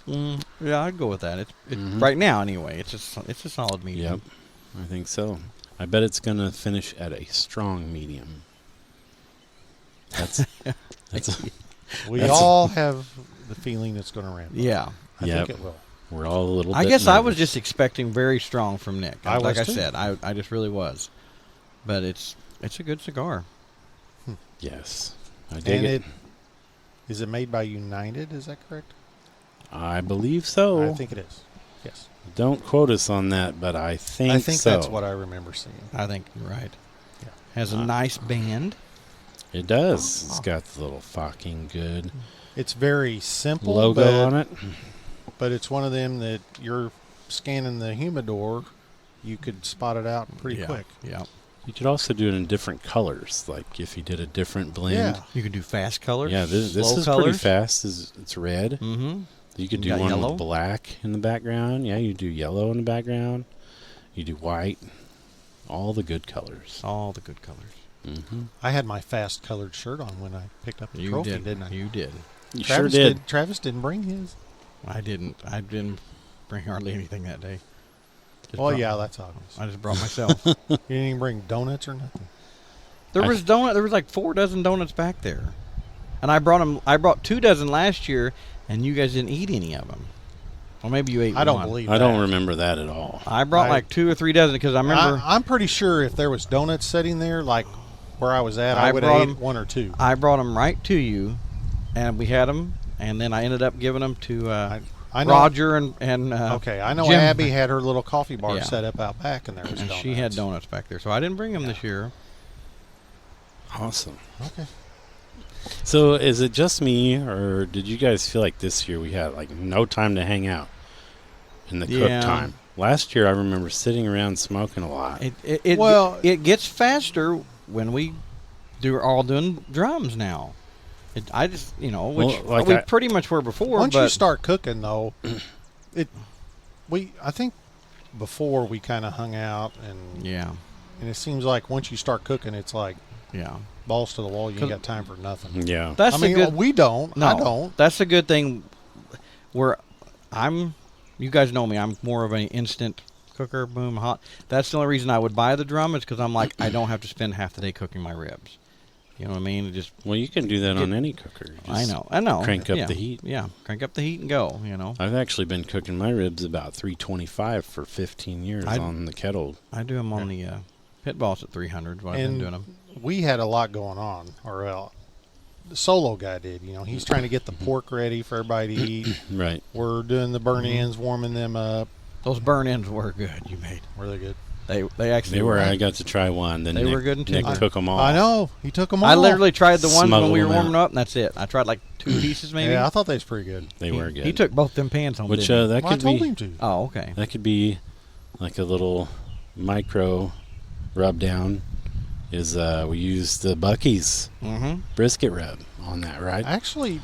Yeah, I'd go with that. It's right now anyway. It's a solid medium. Yep, I think so. I bet it's gonna finish at a strong medium. We all have the feeling it's going to ramp up. Yeah, I think it will. We're all a little. I bit guess nervous. I was just expecting very strong from Nick. I said, I just really was. But it's a good cigar. Yes, I dig it. Is it made by United? Is that correct? I believe so. I think it is. Yes. Don't quote us on that, but I think so. That's what I remember seeing. I think you're right. Yeah. Has a nice band. It does. It's got the little Fah King Good. It's very simple logo on it. But it's one of them that you're scanning the humidor, you could spot it out pretty quick. Yeah. You could also do it in different colors, like if you did a different blend. Yeah. You could do fast colors. Yeah, this is colors. pretty fast. It's red. Mm-hmm. You could You do got one yellow? with black in the background. Yeah, you do yellow in the background. You do white. All the good colors. All the good colors. Mm-hmm. I had my fast colored shirt on when I picked up the You trophy, did. didn't I? You did. You Travis sure did. Travis didn't bring his. I didn't bring hardly anything that day. Just Well, brought- yeah, that's obvious. I just brought myself. You didn't even bring donuts or nothing. There was like 4 dozen donuts back there, and I brought 2 dozen last year, and you guys didn't eat any of them. Well, maybe you ate. I don't one. believe I that. don't remember that at all. I brought like 2 or 3 dozen because I remember I'm pretty sure if there was donuts sitting there, like where I was at, I would brought have ate 'em- 1 or 2. I brought them right to you, and we had them, and then I ended up giving them to I know. Roger and Okay, I know Jim. Abby had her little coffee bar Yeah. set up out back, and there was and donuts. she had donuts back there, so I didn't bring them this year. Awesome. Okay. So is it just me, or did you guys feel like this year we had like no time to hang out in the cook Yeah. time? Last year I remember sitting around smoking a lot. It gets faster when we all doing drums now. I just which Well, like we I- pretty much were before. Once but you start cooking, though, I think before we kind of hung out, and yeah, it seems like once you start cooking, it's like yeah. balls to the wall. You ain't got time for nothing. Yeah. That's I mean, a good. we don't. No, I don't. That's a good thing. Where you guys know me. I'm more of an instant cooker. Boom, hot. That's the only reason I would buy the drum is because I'm like I don't have to spend half the day cooking my ribs. You know what I mean? It just Well, you can do that on any cooker. I Just know. Crank up Yeah, the heat. Yeah, crank up the heat and go. I've actually been cooking my ribs about 325 for 15 years on the kettle. I do them on the pit boss at 300. What I've been And doing them. we had a lot going on, or the solo guy did. He's trying to get the pork ready for everybody to eat. Right. We're doing the burn ends, warming them up. Those burn ends were good. You made. Were they good? They actually They were. I got to try one. Then They Nick, were good and Nick tender. took them all. I know. He took them all. I literally tried the ones when Smuggled we were them warming out. up, and that's it. I tried like 2 pieces maybe. Yeah, I thought they was pretty good. They were good. He took both them pans home. Which didn't he? that Well, I could told be. him to. Oh, okay. That could be like a little micro rub down. Is we use the Buc-ee's Mm-hmm. brisket rub on that, right? Actually,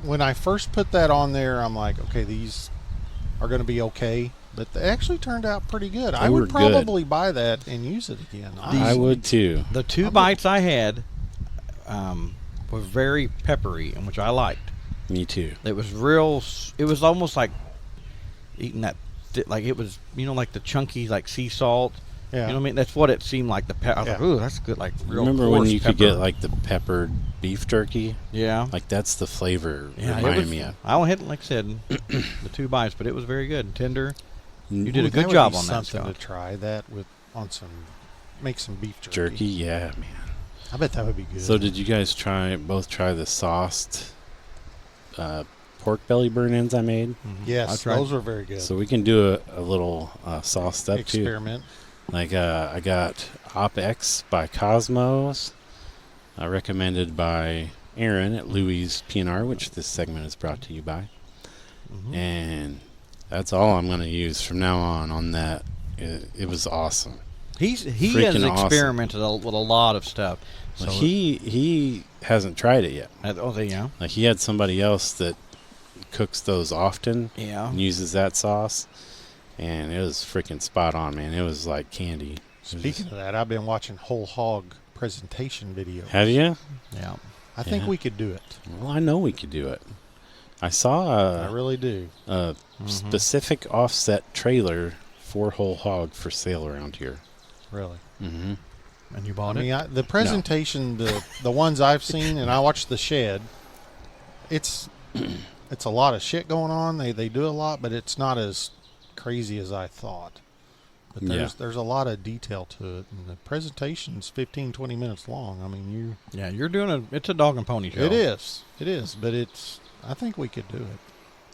when I first put that on there, I'm like, okay, these are going to be okay. But they actually turned out pretty good. I were would good. probably buy that and use it again. I would too. The 2 bites I had were very peppery, and which I liked. Me too. It was real. It was almost like eating that, like it was, like the chunky like sea salt. Yeah. You know what I mean? That's what it seemed like. I was like, Yeah. ooh, that's good. Like real. Remember when coarse you could pepper. get like the peppered beef jerky? Yeah. Like that's the flavor Yeah, it reminded was, me of. I only had, like I said, the 2 bites, but it was very good and tender. You did Ooh, a good that would job be on that something stuff. to try that make some beef jerky. Jerky, yeah, man. I bet that would be good. So did you guys both try the sauced pork belly burn ends I made? Mhm. I Yes, tried. those were very good. So we can do a little sauced up too. Experiment. Like I got Op X by Cosmos, recommended by Aaron at Louis P&R, which this segment is brought to you by. Mhm. And that's all I'm going to use from now on that. It was awesome. He has Freaking awesome. experimented with a lot of stuff. So Like he hasn't tried it yet. yeah, Like he had somebody else that cooks those often yeah. and uses that sauce, and it was freaking spot on, man. It was like candy. It was Speaking of that, I've been watching whole hog presentation videos. have you? Yeah. I think Yeah. we could do it. Well, I know we could do it. I saw I really do. a specific offset trailer for whole hog for sale around here. Really. Mm-hmm. And you I bought it? mean, the presentation, the ones I've seen, and I watched the shed. It's a lot of shit going on. They do a lot, but it's not as crazy as I thought. But there's a lot of detail to it, and the presentation's 15, 20 minutes long. I mean, Yeah, you're doing it's a dog and pony show. it is, but I think we could do it.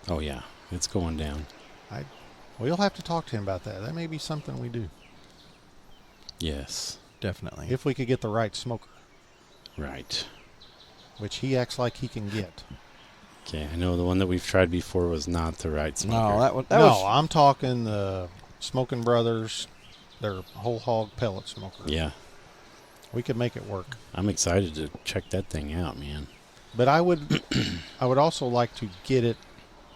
Oh yeah, it's going down. We'll have to talk to him about that. That may be something we do Yes, Definitely. if we could get the right smoker, right. which he acts like he can get. Okay, I know the one that we've tried before was not the right smoker. No, that No, was I'm talking the Smoking Brothers, their whole hog pellet smoker. Yeah, We could make it work. I'm excited to check that thing out, man. But I would also like to get it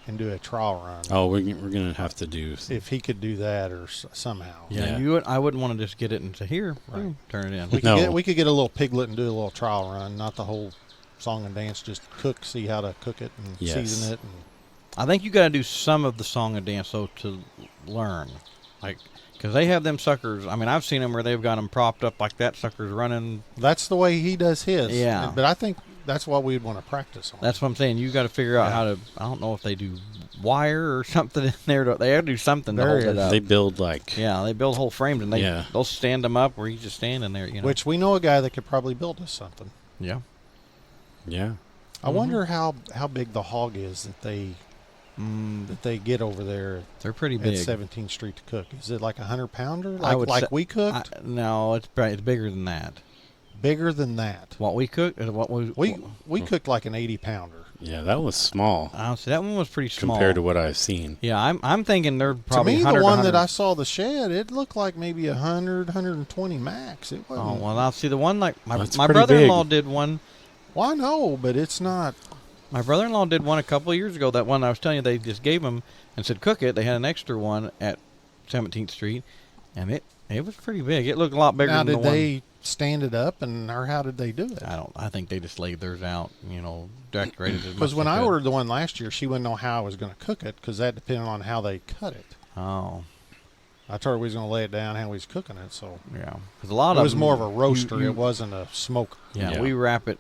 and do a trial run. Oh, we're going to have to do. If he could do that or somehow. Yeah, Yeah. I wouldn't want to just get it and say, here, Right. boom, turn it in. We could get a little piglet and do a little trial run, not the whole song and dance. Just see how to cook it and Yes. season it. And I think you got to do some of the song and dance, though, to learn. Like, because they have them suckers. I mean, I've seen them where they've got them propped up like that sucker's running. that's the way he does his. Yeah. But I think that's what we'd want to practice on. That's what I'm saying. You got to figure out Yeah. how to. I don't know if they do wire or something in there. They have to do something to There hold it is. up. They build like. Yeah, they build whole frames and Yeah. they'll stand them up where he's just standing there. You know. Which we know a guy that could probably build us something. Yeah. Yeah. I wonder how big the hog is that they get over there They're pretty at big. 17th Street to cook. Is it like a 100-pounder, I would like say- we cooked? No, it's bigger than that. Bigger than that. What we cooked is what We cooked like an 80-pounder. Yeah, that was small honestly, that one was pretty small compared to what I've seen. Yeah, I'm thinking they're probably To me, 100 the one that 100 I saw the shed, it looked like maybe 120 max. It wasn't. Oh well, I'll see the one like That's my pretty brother-in-law big. did one. Well, I know, but it's not. My brother-in-law did one a couple of years ago. That one I was telling you, they just gave him and said cook it. They had an extra one at 17th Street, and it was pretty big. It looked a lot bigger Now, than the did they stand it up, or how did they do it? one. I think they just laid theirs out. Decorated as much Because as when they I could. ordered the one last year, she wouldn't know how I was going to cook it because that depended on how they cut it. Oh I told her we was going to lay it down how we was cooking it, so yeah, because a lot it of was them, more of a roaster. you- It wasn't a smoke. Yeah, Yeah. we wrap it.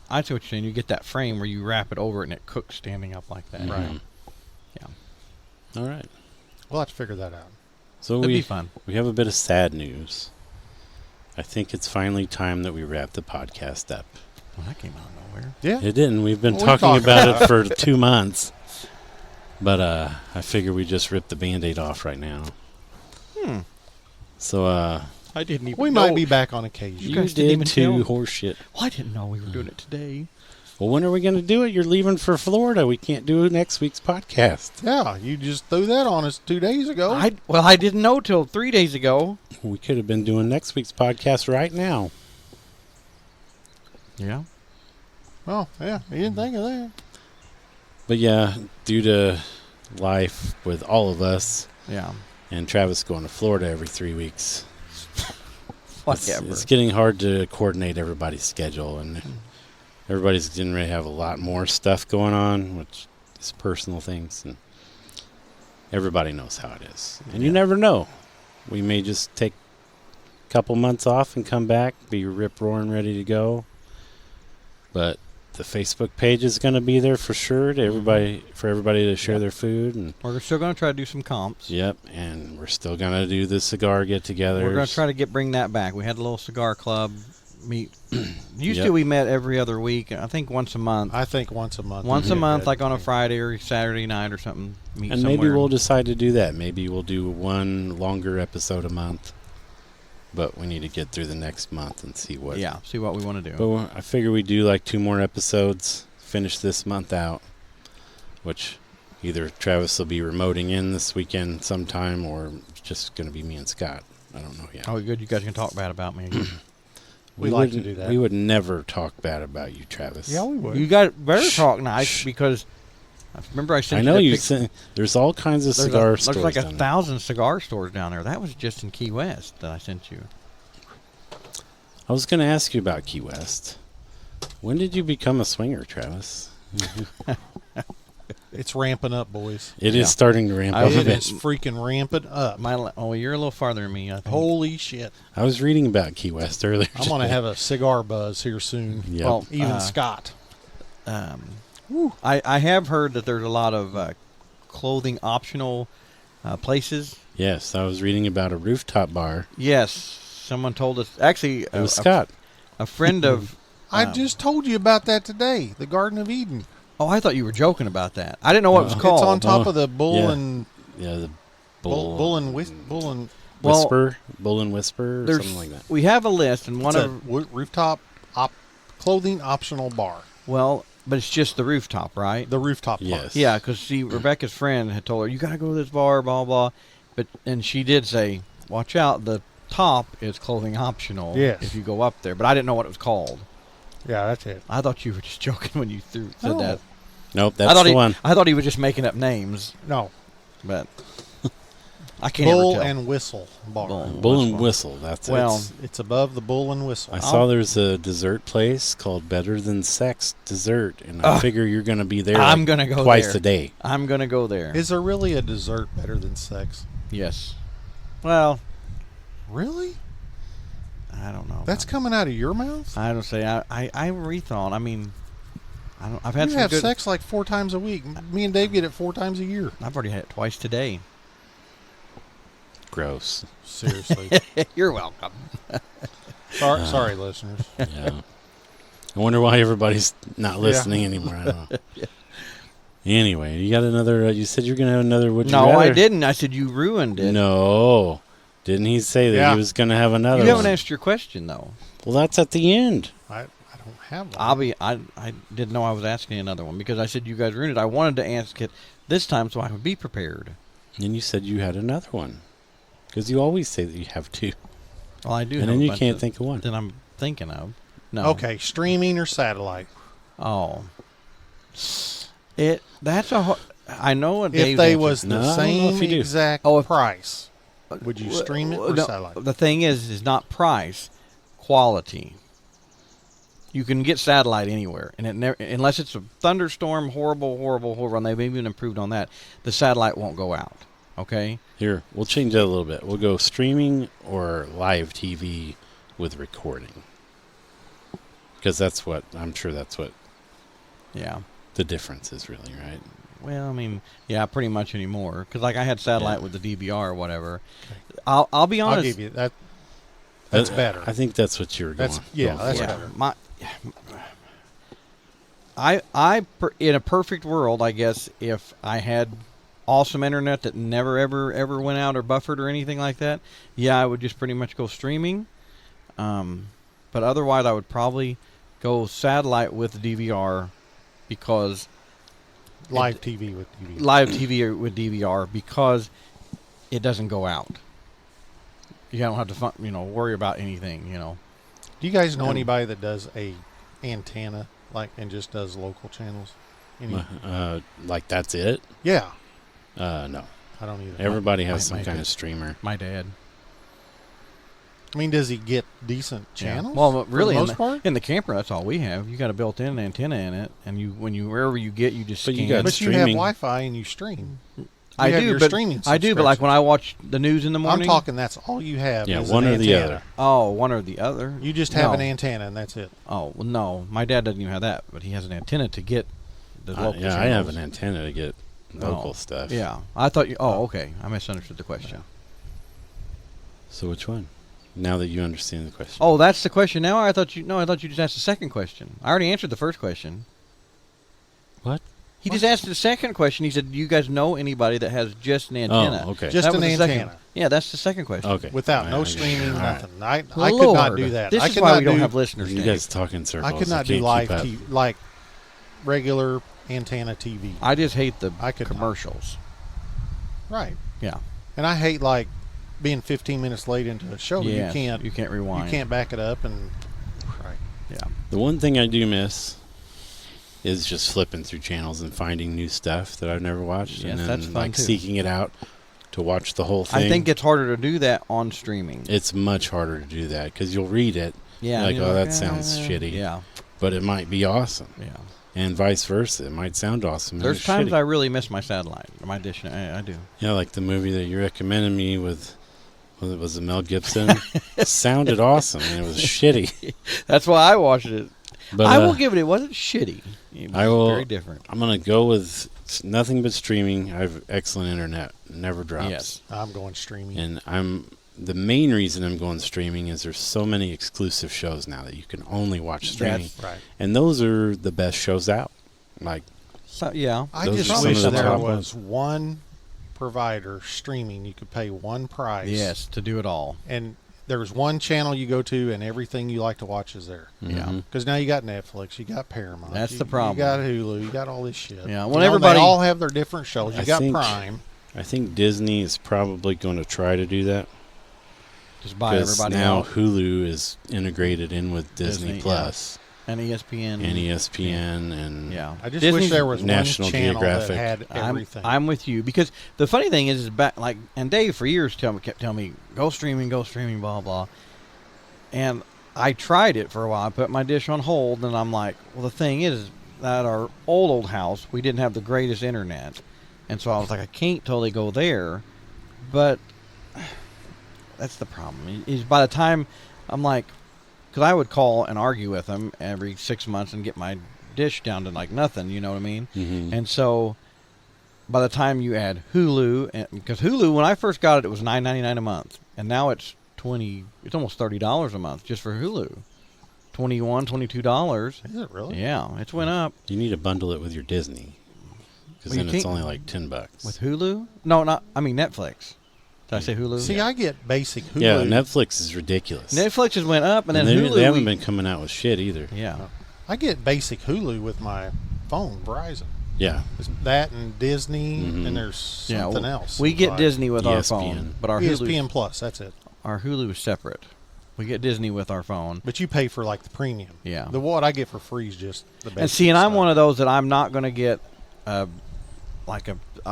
I see what you're saying. You get that frame where you wrap it over it and it cooks standing up like that. Mhm. Yeah. All right. We'll have to figure that out. So It'd be fun. we have a bit of sad news. I think it's finally time that we wrap the podcast up. Well, that came out of nowhere. Yeah. It didn't. We've been Well, we talking talked about about it for 2 months. But I figure we just rip the Band-Aid off right now. So I didn't even We might be back on occasion. You you guys didn't even did too, tell? horseshit. Well, I didn't know we were doing it today. Well, when are we going to do it? You're leaving for Florida. We can't do next week's podcast. Yeah, you just threw that on us 2 days ago. I didn't know till 3 days ago. We could have been doing next week's podcast right now. Yeah. Oh, yeah, you didn't think of that. But yeah, due to life with all of us Yeah. and Travis going to Florida every 3 weeks, Whatever. it's getting hard to coordinate everybody's schedule, and everybody's didn't really have a lot more stuff going on, which is personal things, and everybody knows how it is. And you never know. We may just take a couple months off and come back, be rip-roaring ready to go. But the Facebook page is going to be there for sure to everybody, for everybody to share their food. And We're still going to try to do some comps. yep, and we're still going to do the cigar get-togethers. We're going to try to bring that back. We had a little cigar club meet. Used Yep. to we met every other week. I think once a month. I think once a month. Once would a be month, good. like on a Friday or Saturday night or something. Meet And somewhere. maybe we'll decide to do that. Maybe we'll do one longer episode a month. But we need to get through the next month and see what. Yeah, see what we want to do. But I figure we do like 2 more episodes, finish this month out, which either Travis will be remoting in this weekend sometime, or it's just going to be me and Scott. I don't know yet. Oh, good. You guys can talk bad about me again. We like to wouldn't- do that. We would never talk bad about you, Travis. Yeah, we would. You got better talk nice Shh. because I remember I sent I know that you picture. sent. There's all kinds of cigar There's stores. like down there. 1,000 cigar stores down there. That was just in Key West that I sent you. I was going to ask you about Key West. When did you become a swinger, Travis? It's ramping up, boys. It is Yeah. starting to ramp I up was a It bit. is freaking ramping up. You're a little farther than me. I think. Holy shit. I was reading about Key West earlier. I'm going to have a cigar buzz here soon. Yep. Well, Even Scott. I have heard that there's a lot of clothing optional places. Yes, I was reading about a rooftop bar. Yes, someone told us. Actually, It was Scott. a friend of. I just told you about that today. The Garden of Eden. Oh, I thought you were joking about that. I didn't know what it was No. called. It's on top Oh, of the bull yeah. and Yeah, the bull and bull and Well, Whisper, Bull and Whisper, or There's something like that. We have a list, and one it's of a rooftop clothing optional bar. but it's just the rooftop, right? The rooftop part. Yes. Yeah, because see, Rebecca's friend had told her you got to go to this bar, blah blah. And she did say, "Watch out, the top is clothing optional. Yes. if you go up there." But I didn't know what it was called. Yeah, that's it. I thought you were just joking when you said No. that. Nope, I that's thought the one. I thought he was just making up names, No, but I can't Bull ever tell. and Whistle bar. Bull and Whistle. That's Well, it. It's above the Bull and Whistle. I saw there's a dessert place called Better Than Sex Dessert, and I figure you're going to be there I'm gonna go twice there. a day. I'm gonna go there. Is there really a dessert better than sex? Yes. Well, Really? I don't know. That's coming out of your mouth? I don't say. I rethought. I mean, I don't. I've had You some have good. sex like 4 times a week. Me and Dave get it 4 times a year. I've already had it twice today. Gross. Seriously. You're welcome. Sorry, listeners. Yeah. I wonder why everybody's not listening anymore. I don't know. Anyway, you got another. You said you're going to have another. Would you No, rather? I didn't. I said you ruined it. No. Didn't he say that Yeah. he was going to have another You haven't one? asked your question though. Well, that's at the end. I don't have one. I didn't know I was asking another one because I said you guys ruined it. I wanted to ask it this time so I would be prepared. And you said you had another one. Because you always say that you have two. Well, I do. And have then a you bunch can't think of one. that I'm thinking of. No. Okay, streaming or satellite? Oh. That's a. I know what If Dave's they answer. was No, I the don't know if same you do. exact Oh, if- price, would you stream it or No, satellite? the thing is not price, quality. You can get satellite anywhere, and it never, unless it's a thunderstorm, horrible, and they've even improved on that. The satellite won't go out. Okay. Here, we'll change that a little bit. We'll go streaming or live TV with recording. Because that's what, I'm sure that's what Yeah. the difference is really, right? Well, I mean, yeah, pretty much anymore. Because like I had satellite Yeah. with the DVR or whatever. I'll be honest. I'll give you that. That's better. I think that's what you were going. That's yeah, better. In a perfect world, I guess, if I had awesome internet that never ever went out or buffered or anything like that, yeah, I would just pretty much go streaming. But otherwise, I would probably go satellite with DVR because Live TV with DVR. live TV with DVR because it doesn't go out. You don't have to worry about anything. Do you guys know anybody that does a antenna and just does local channels? Like that's it? Yeah, No. I don't either. Everybody has my some kind dad. of streamer. My dad. I mean, does he get decent channels? Well, but really, for the most part. in the camper, that's all we have. You got a built-in antenna in it, and wherever you get, you just But you scan. got But you have streaming. Wi-Fi and you stream. I have do, your but streaming I do, but like when I watch the news in the morning, I'm talking. That's all you have. Yeah, is one an or the antenna. other. Oh, one or the other. You just have No. an antenna and that's it. Oh well, no, my dad doesn't even have that, but he has an antenna to get the local. Yeah, I have channels. an antenna to get local Oh, stuff. Yeah, I thought you. Oh, okay, I misunderstood the question. So which one? Now that you understand the question. Oh, that's the question. Now I thought you. No, I thought you just asked the second question. I already answered the first question. What? He just asked the second question. He said, "Do you guys know anybody that has just an antenna?" Oh, okay. Just That an was the second- antenna. Yeah, that's the second question. Okay. Without I no get it. streaming, All right. nothing. I could not Lord, do that. This I is could why not we don't do, have listeners. You Dave. guys talk in circles. I could not do can't live keep up. TV, like regular antenna TV. I just hate the I could not. commercials. Right. Yeah. And I hate being 15 minutes late into a show. Yes, You can't rewind. You can't back it up and. Right. Yeah. The one thing I do miss is just flipping through channels and finding new stuff that I've never watched, Yes, and then that's fun, too. seeking it out to watch the whole thing. I think it's harder to do that on streaming. it's much harder to do that because you'll read it, Yeah. like, and oh, you're that sounds shitty. Yeah. but it might be awesome, Yeah. and vice versa. It might sound awesome. and There's it's times shitty. I really miss my satellite, my dish. I do. Yeah, like the movie that you recommended me with. Was it Mel Gibson? It sounded awesome, and it was shitty. That's why I watched it. But I will give it. It wasn't shitty. It was I will- Very different. I'm gonna go with nothing but streaming. I have excellent internet, never drops. Yes. I'm going streaming. And the main reason I'm going streaming is there's so many exclusive shows now that you can only watch streaming, Right. and those are the best shows out. Like So, yeah. I Those just are some wish of the there top was one provider streaming. You could pay one price. Yes. To do it all. And there's one channel you go to, and everything you like to watch is there. Yeah. mhm. Because now you got Netflix, you got Paramount. That's you, the problem. You got Hulu, you got all this shit. Yeah, You well, know, everybody- they all have their different shows. You I got think- Prime. I think Disney is probably going to try to do that Just buy because everybody now out. Hulu is integrated in with Disney Disney, Plus. And ESPN. and ESPN and Yeah. I just Disney's wish there was National one channel Geographic. that had everything. I'm with you, because the funny thing is back like, and Dave for years kept telling me go streaming, blah blah, and I tried it for a while. I put my dish on hold, and I'm like, well, the thing is that our old house, we didn't have the greatest internet, and so I was like, I can't totally go there, but that's the problem. Is by the time I'm like, because I would call and argue with them every 6 months and get my dish down to like nothing, you know what I mean? Mhm. And so by the time you add Hulu, because Hulu, when I first got it, it was $9.99 a month, and now it's it's almost $30 a month just for Hulu. $22. Is it really? Yeah, it's went up. You need to bundle it with your Disney, because Well, you then it's can't- only like $10. With Hulu? No, not. I mean Netflix. Did I say Hulu? See, I get basic Hulu. Yeah, Netflix is ridiculous. Netflix has went up, and then they, Hulu. they haven't been coming out with shit either. Yeah. I get basic Hulu with my phone, Verizon. Yeah. It's that and Disney, Mhm. and there's Yeah, something else. We get Like Disney with our ESPN. phone, but our ESPN Hulu, Plus. That's it. our Hulu is separate. We get Disney with our phone. But you pay for like the premium. Yeah. The what I get for free is just the basic. And see, and I'm stuff. one of those that I'm not going to get I'm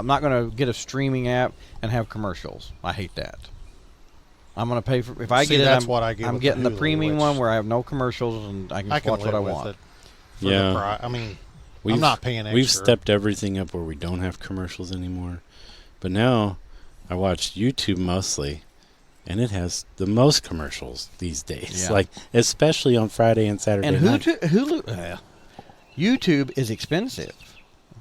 not going to get a streaming app and have commercials. I hate that. I'm going to pay for if I See, get it. that's I'm, what I get I'm with getting the Hulu, premium which one where I have no commercials and I can, I can watch live what I with want. it. For Yeah. the I mean, We've, I'm not paying extra. We've stepped everything up where we don't have commercials anymore. But now I watch YouTube mostly, and it has the most commercials these days. Yeah. Like, especially on Friday and Saturday And night. YouTube is expensive.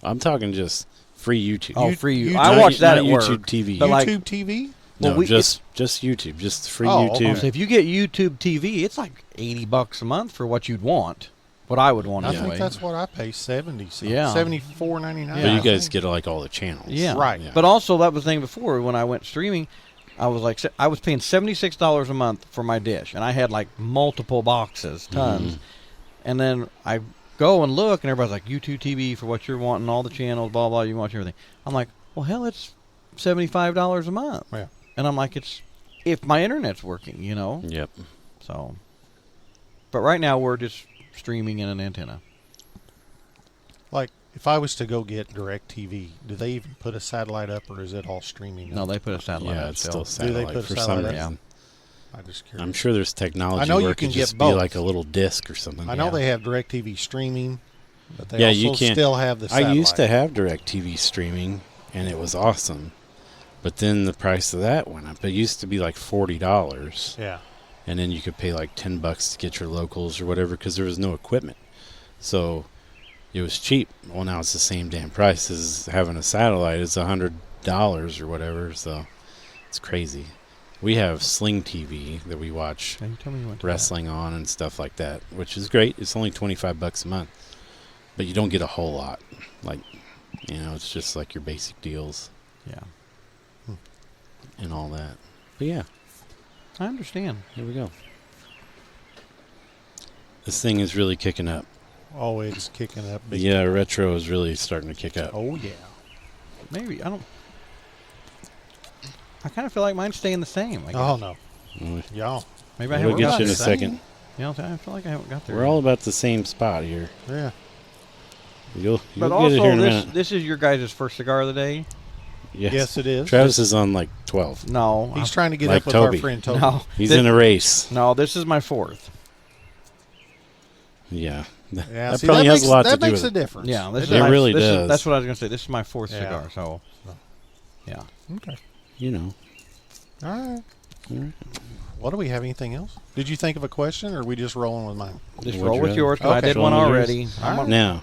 I'm talking just free YouTube. Oh, You- free you. YouTube- I Not- watch that not at work. YouTube TV. But like- YouTube TV. No, well, just YouTube, just free Oh, YouTube. So if you get YouTube TV, it's like $80 a month for what you'd want. What I would want I anyway. think that's what I pay. 70. Yeah. $74.99. But Yeah. you guys get like all the channels. Yeah. Right. Yeah. But also, that was the thing before when I went streaming, I was like, I was paying $76 a month for my dish, and I had like multiple boxes, tons. Mhm. And then I go and look, and everybody's like, YouTube TV for what you're wanting, all the channels, blah blah. You want everything. I'm like, well, hell, it's $75 a month. Yeah. And I'm like, it's if my internet's working, you know. Yep. So, but right now we're just streaming in an antenna. Like, if I was to go get DirecTV, do they even put a satellite up, or is it all streaming? No, up? they put a satellite Yeah, up it's still. still Do they satellite put for satellite some up? reason. I just curious. I'm sure there's technology I know where you it could can just get be both. like a little disc or something. I know Yeah. they have DirecTV streaming, but they Yeah, also you can't. still have the satellite. I used to have DirecTV streaming, and it was awesome. But then the price of that went up. It used to be like $40, Yeah. and then you could pay like $10 to get your locals or whatever because there was no equipment. So it was cheap. Well, now it's the same damn price as having a satellite. It's $100 or whatever. So it's crazy. We have Sling TV that we watch Can you tell me you went to wrestling on and stuff like that, which is great. It's only $25 a month, but you don't get a whole lot. Like, it's just like your basic deals that? Yeah, and all that. But yeah, I understand. here we go. This thing is really kicking up. Oh, it's kicking up. Big Yeah, retro is really starting to kick up. Oh, yeah. Maybe I don't. I kind of feel like mine's staying the same. I guess. Oh, no. Mm. Y'all. Maybe I We'll haven't get got you in there. a second. You know, I feel like I haven't got there. We're all about the same spot here. Yeah. You'll But get also, it here in a minute. this is your guys' first cigar of the day. Yes, it is. Travis is on like 12. No, He's trying to get Like up with Toby. our friend Toby. no. He's Thi- in a race. No, this is my fourth. Yeah. Yeah, That see, probably has makes, a lot to that do makes with a it. difference. Yeah, this It is It my, really this is- does. that's what I was going to say. This is my fourth Yeah. cigar. So, yeah. Okay. You know. All right. All right. What do we have? Anything else? Did you think of a question, or are we just rolling with mine? Just What'd roll you with have? yours. 'Cause I Okay. did one Roll with already. yours. I'm gonna- Now,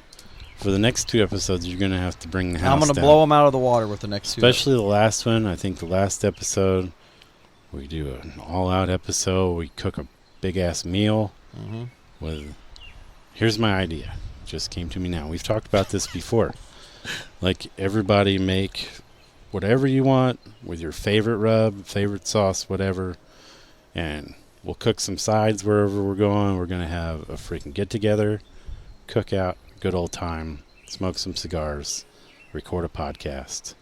for the next two episodes, you're going to have to bring the house I'm going to down. blow them out of the water with the next two. Especially the last one. I think the last episode, we do an all-out episode. We cook a big-ass meal Mm-hmm. with... Here's my idea. Just came to me now. We've talked about this before. Like, everybody make whatever you want with your favorite rub, favorite sauce, whatever. And we'll cook some sides wherever we're going. We're going to have a freaking get-together, cookout, good old time, smoke some cigars, record a podcast.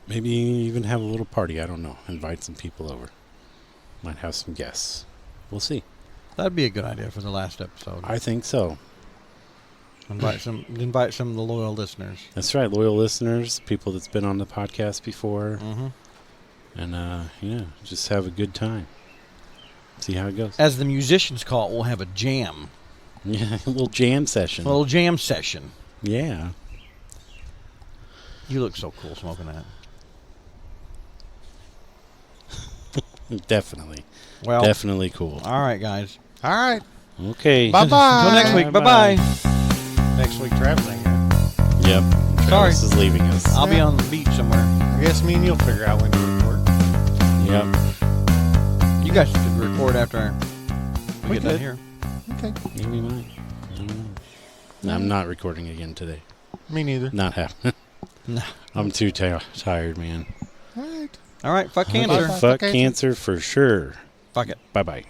Maybe even have a little party. I don't know. Invite some people over. Might have some guests. We'll see. That'd be a good idea for the last episode. I think so. Invite some of the loyal listeners. That's right, loyal listeners, people that's been on the podcast before, Mm-hmm. and just have a good time. See how it goes. As the musicians call it, we'll have a jam. Yeah, a little jam session. A little jam session. Yeah. You look so cool smoking that. Definitely. Well, Definitely cool. all right, guys. All right. Okay. Bye-bye. Until next week. Bye-bye. Bye-bye. Next week, Travis ain't here. Yep. Sorry. Travis is leaving us. I'll be on the beach somewhere. I guess me and you'll figure out when to record. Yep. You guys could record after we We get done could. here. Okay. Maybe we might. I don't know. No, I'm not recording again today. Me neither. Not happening. No. I'm too tired, man. All right. All right. Fuck Okay, cancer. Bye-bye. fuck Okay. cancer for sure. Fuck it. Bye-bye.